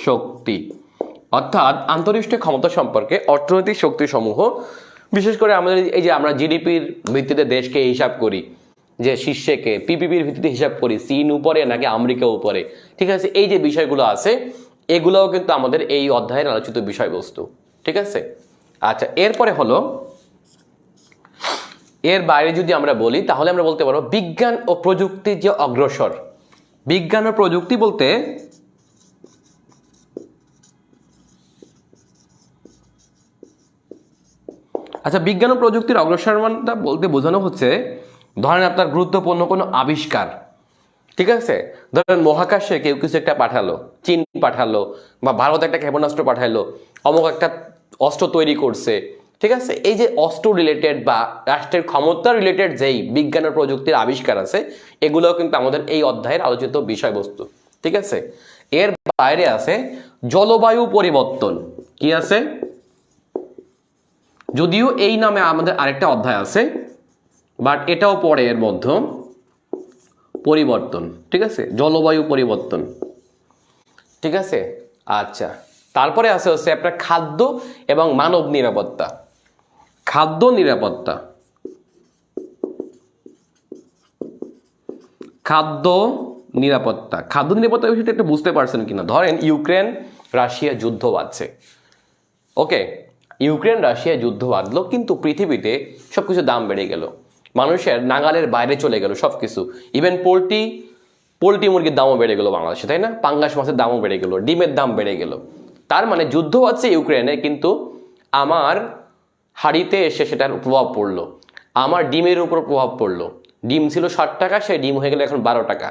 S2: শক্তি, অর্থাৎ আন্তঃরাষ্ট্রীয় ক্ষমতা সম্পর্কে অর্থনৈতিক শক্তি সমূহ, বিশেষ করে আমাদের এই যে আমরা জিডিপির ভিত্তিতে দেশকে হিসাব করি, যে শীর্ষেকে পিপিপির ভিত্তিতে হিসাব করি, চীন উপরে নাকি আমেরিকা উপরে। ঠিক আছে, এই যে বিষয়গুলো আছে এগুলোও কিন্তু আমাদের এই অধ্যায়ের আলোচিত বিষয়বস্তু। ঠিক আছে, আচ্ছা, এরপরে হলো এর বাইরে যদি আমরা বলি তাহলে আমরা বলতে পারবো বিজ্ঞান ও প্রযুক্তির যে অগ্রসর। বিজ্ঞান ও প্রযুক্তি বলতে আচ্ছা, বিজ্ঞান ও প্রযুক্তির অগ্রসরমানটা বলতে বোঝানো হচ্ছে, ধরেন আপনার গুরুত্বপূর্ণ কোনো আবিষ্কার, ঠিক আছে, ধরেন মহাকাশে কেউ কিছু একটা পাঠালো, চীন পাঠালো বা ভারত একটা ক্ষেপণাস্ত্র পাঠালো, অমুক একটা অস্ত্র তৈরি করছে, ঠিক আছে, এই যে অস্ত্র রিলেটেড বা রাষ্ট্রের ক্ষমতা রিলেটেড যেই বিজ্ঞান ও প্রযুক্তির আবিষ্কার আছে, এগুলোও কিন্তু আমাদের এই অধ্যায়ের আলোচিত বিষয়বস্তু। ঠিক আছে, এর বাইরে আছে জলবায়ু পরিবর্তন। কি আছে? যদিও এই নামে আমাদের আরেকটা অধ্যায় আছে, বাট এটাও পড়ে এর মধ্যে, পরিবর্তন। ঠিক আছে, জলবায়ু পরিবর্তন। ঠিক আছে, আচ্ছা, তারপরে আছে হচ্ছে আপনার খাদ্য এবং মানব নিরাপত্তা। খাদ্য নিরাপত্তা, খাদ্য নিরাপত্তা। খাদ্য নিরাপত্তা বিষয়টা একটু বুঝতে পারছেন কিনা? ধরেন ইউক্রেন রাশিয়া যুদ্ধ বাঁধছে, ওকে, ইউক্রেন রাশিয়া যুদ্ধ বাঁধলো, কিন্তু পৃথিবীতে সবকিছু দাম বেড়ে গেল, মানুষের নাগালের বাইরে চলে গেল সবকিছু। ইভেন পোলট্রি মুরগির দামও বেড়ে গেল বাংলাদেশে, তাই না? পাঙ্গাস মাছের দামও বেড়ে গেল, ডিমের দাম বেড়ে গেল। তার মানে যুদ্ধ হচ্ছে ইউক্রেনে, কিন্তু আমার হাড়িতে এসে সেটার প্রভাব পড়লো, আমার ডিমের উপর প্রভাব পড়লো। ডিম ছিল 60 টাকা, সেই ডিম হয়ে গেল এখন 12 টাকা।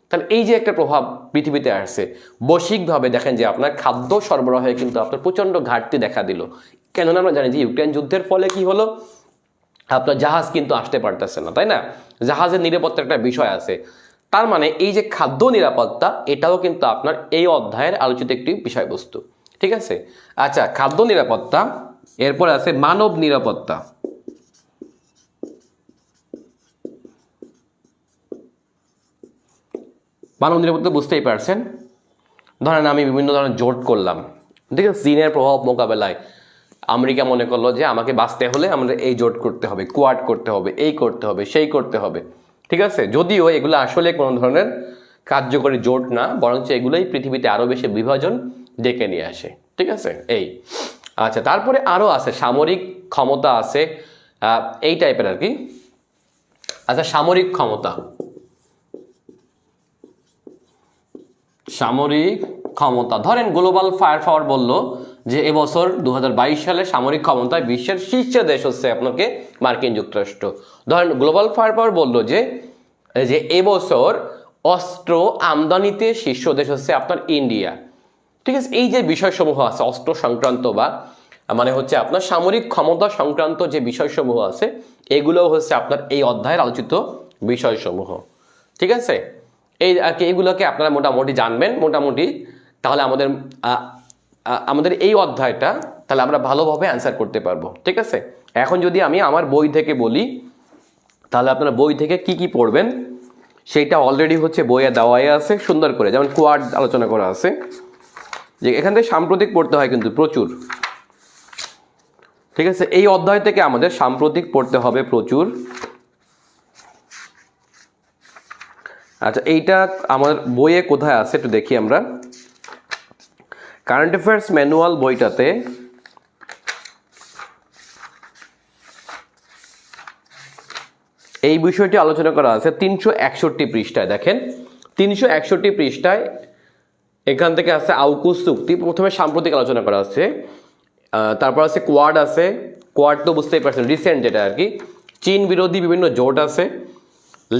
S2: তাহলে এই যে একটা প্রভাব পৃথিবীতে আসছে, বৈশ্বিকভাবে দেখেন যে আপনার খাদ্য সরবরাহে কিন্তু আপনার প্রচণ্ড ঘাটতি দেখা দিল। কেননা আমরা জানি যে ইউক্রেন যুদ্ধের ফলে কি হলো, আপনার জাহাজ কিন্তু আসতে পারতেছে না, তাই না? জাহাজের নিরাপত্তার একটা বিষয় আছে। তার মানে এই যে খাদ্য নিরাপত্তা, এটাও কিন্তু আপনার এই অধ্যায়ের আলোচিত একটি বিষয়বস্তু। ঠিক আছে, আচ্ছা, খাদ্য নিরাপত্তা। এরপর আছে মানব নিরাপত্তা। মানব নিরাপত্তা বুঝতেই পারছেন। ধরেন আমি বিভিন্ন ধরনের জোট করলাম, ঠিক আছে, চীনের প্রভাব মোকাবেলায় আমেরিকা মনে করলো যে আমাকে বাঁচতে হলে আমাদের এই জোট করতে হবে, কোয়াড করতে হবে, এই করতে হবে, সেই করতে হবে। ঠিক আছে, যদিও এগুলো আসলে কোনো ধরনের কার্যকরী জোট না, বরঞ্চ এগুলোই পৃথিবীতে আরো বেশি বিভাজন ডেকে নিয়ে আসে। ঠিক আছে, এই আচ্ছা, তারপরে আরো আছে সামরিক ক্ষমতা আছে, এই টাইপের আর কি। আচ্ছা, সামরিক ক্ষমতা, সামরিক ক্ষমতা। ধরেন গ্লোবাল ফায়ার পাওয়ার বলল যে এবছর 2022 সালে সামরিক ক্ষমতায় বিশ্বের শীর্ষ দেশ হচ্ছে আপনাকে মার্কিন যুক্তরাষ্ট্র। ধরেন গ্লোবাল ফায়ার পাওয়ার বলল যে এবছর অস্ত্র আমদানিতে শীর্ষ দেশ হচ্ছে আপনার ইন্ডিয়া। ঠিক আছে, এই যে বিষয়সমূহ আছে অস্ত্র সংক্রান্ত বা মানে হচ্ছে আপনার সামরিক ক্ষমতা সংক্রান্ত যে বিষয়সমূহ আছে, এগুলো হচ্ছে আপনার এই অধ্যায়ের আলোচিত বিষয়সমূহ। ঠিক আছে, এই আর কি, এগুলোকে আপনারা মোটামুটি জানবেন মোটামুটি, তাহলে আমাদের এই অধ্যায়টা তাহলে আমরা ভালোভাবে অ্যান্সার করতে পারবো। ঠিক আছে, এখন যদি আমি আমার বই থেকে বলি, তাহলে আপনারা বই থেকে কি কি পড়বেন সেইটা অলরেডি হচ্ছে বইয়ে দেওয়াই আছে সুন্দর করে, যেমন কোয়াড আলোচনা করা আছে, যে এখান থেকে সাম্প্রতিক পড়তে হয় কিন্তু প্রচুর। ঠিক আছে, এই অধ্যায় থেকে আমাদের সাম্প্রতিক পড়তে হবে প্রচুর। আচ্ছা, এইটা আমার বইয়ে কোথায় আছে একটু দেখি আমরা। কারেন্ট অ্যাফেয়ার্স ম্যানুয়াল বইটাতে এই বিষয়টি আলোচনা করা আছে 361 পৃষ্ঠায়। দেখেন 361 পৃষ্ঠায় এখান থেকে আছে আউকুস চুক্তি, প্রথমে সাম্প্রতিক আলোচনা করা আছে, তারপর আছে কোয়াড আছে, কোয়াড তো বুঝতেই পারছেন রিসেন্ট যেটা আর কি, চীন বিরোধী বিভিন্ন জোট আছে,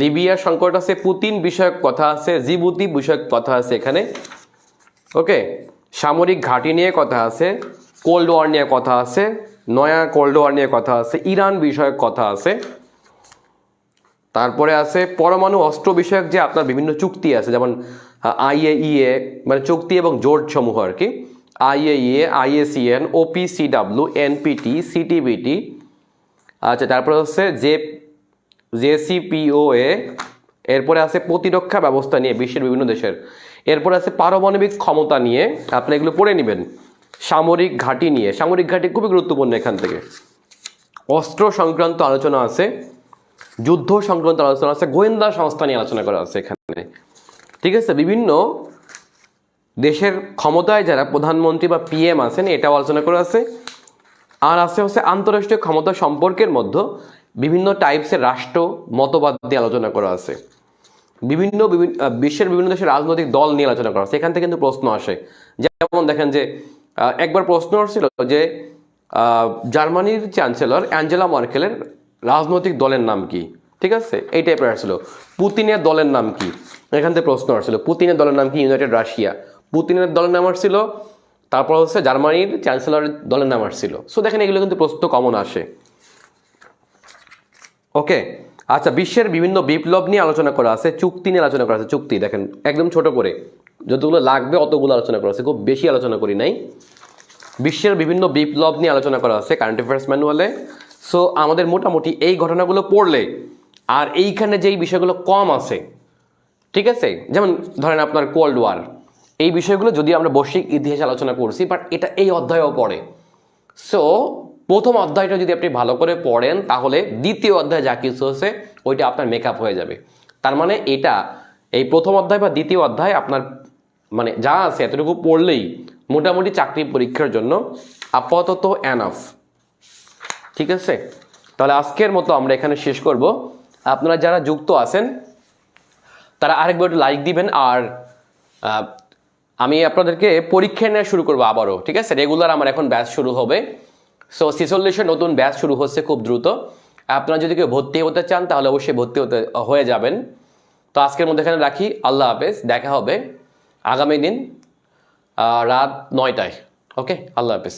S2: লিবিয়া সংকট আছে, পুতিন বিষয়ক কথা আছে, জিবুতি বিষয়ক কথা আছে এখানে, ওকে, সামরিক ঘাঁটি নিয়ে কথা আছে, কোল্ড ওয়ার নিয়ে কথা আছে, নয়া কোল্ড ওয়ার নিয়ে কথা আছে, ইরান বিষয়ক কথা আছে, তারপরে আছে পরমাণু অস্ত্র বিষয়ক যে আপনার বিভিন্ন চুক্তি আছে, যেমন IAEA মানে চুক্তি এবং জোট সমূহ আর কি, IAEA, IACN, OPCW, NPT, CTBT। আচ্ছা, তারপরে হচ্ছে JCPOA, এরপরে আছে প্রতিরক্ষা ব্যবস্থা নিয়ে বিশ্বের বিভিন্ন দেশের, এরপরে আছে পারমাণবিক ক্ষমতা নিয়ে, আপনি এগুলো পড়ে নেবেন, সামরিক ঘাঁটি নিয়ে, সামরিক ঘাঁটি খুবই গুরুত্বপূর্ণ এখান থেকে, অস্ত্র সংক্রান্ত আলোচনা আছে, যুদ্ধ সংক্রান্ত আলোচনা আছে, গোয়েন্দা সংস্থা নিয়ে আলোচনা করা আছে এখানে। ঠিক আছে, বিভিন্ন দেশের ক্ষমতায় যারা প্রধানমন্ত্রী বা PM আছেন এটাও আলোচনা করা আছে। আর আছে হচ্ছে আন্তঃরাষ্ট্রীয় ক্ষমতা সম্পর্কের মধ্যে বিভিন্ন টাইপসের রাষ্ট্র মতবাদ দিয়ে আলোচনা করা আছে, বিভিন্ন বিশ্বের বিভিন্ন দেশের রাজনৈতিক দল নিয়ে আলোচনা করা আছে। এখান থেকে কিন্তু প্রশ্ন আসে, যেমন দেখেন যে একবার প্রশ্ন আসছিল যে জার্মানির চ্যান্সেলর অ্যাঞ্জেলা মার্কেলের রাজনৈতিক দলের নাম কি। ঠিক আছে, এই টাইপের আসছিল। পুতিনের দলের নাম কি, এখান থেকে প্রশ্ন আসছিল। পুতিনের দলের নাম কি? United Russia. পুতিনের দলের নাম আসছিল তারপর হচ্ছে জার্মানির চ্যান্সেলরের দলের নাম আসছিল। সো দেখেন এগুলো কিন্তু প্রশ্ন কমন আসে। ওকে, আচ্ছা, বিশ্বের বিভিন্ন বিপ্লব নিয়ে আলোচনা করা আছে, চুক্তি নিয়ে আলোচনা করা আছে। চুক্তি দেখেন একদম ছোট করে, যতগুলো লাগবে অতগুলো আলোচনা করা আছে, খুব বেশি আলোচনা করি নাই। বিশ্বের বিভিন্ন বিপ্লব নিয়ে আলোচনা করা আছে কারেন্ট অ্যাফেয়ার্স ম্যানুয়ালে। সো আমাদের মোটামুটি এই ঘটনাগুলো পড়লে, আর এইখানে যেই বিষয়গুলো কম আছে, ঠিক আছে, যেমন ধরেন আপনার কোল্ড ওয়ার, এই বিষয়গুলো যদি আমরা বৈশ্বিক ইতিহাসে আলোচনা করছি, বাট এটা এই অধ্যায়েও পড়ে। সো প্রথম অধ্যায়টা যদি আপনি ভালো করে পড়েন, তাহলে দ্বিতীয় অধ্যায় যা কিছু আছে ওইটা আপনার মেকআপ হয়ে যাবে। তার মানে এটা, এই প্রথম অধ্যায় বা দ্বিতীয় অধ্যায় আপনার মানে যা আছে এতটুকু পড়লেই মোটামুটি চাকরি পরীক্ষার জন্য আপাতত এনাফ। ঠিক আছে, তাহলে আজকের মতো আমরা এখানে শেষ করব। আপনারা যারা যুক্ত আছেন তারা আরেকবার লাইক দিবেন। আর আমি আপনাদেরকে পরীক্ষা নেওয়া শুরু করবো আবারও, ঠিক আছে, রেগুলার আমার এখন ব্যাচ শুরু হবে। সো 46-এর নতুন ব্যাচ শুরু হচ্ছে খুব দ্রুত। আপনারা যদি কেউ ভর্তি হতে চান তাহলে অবশ্যই ভর্তি হয়ে যাবেন। তো আজকের মধ্যে এখানে রাখি। আল্লাহ হাফেজ, দেখা হবে আগামী দিন রাত 9টায়। ওকে, আল্লাহ হাফেজ।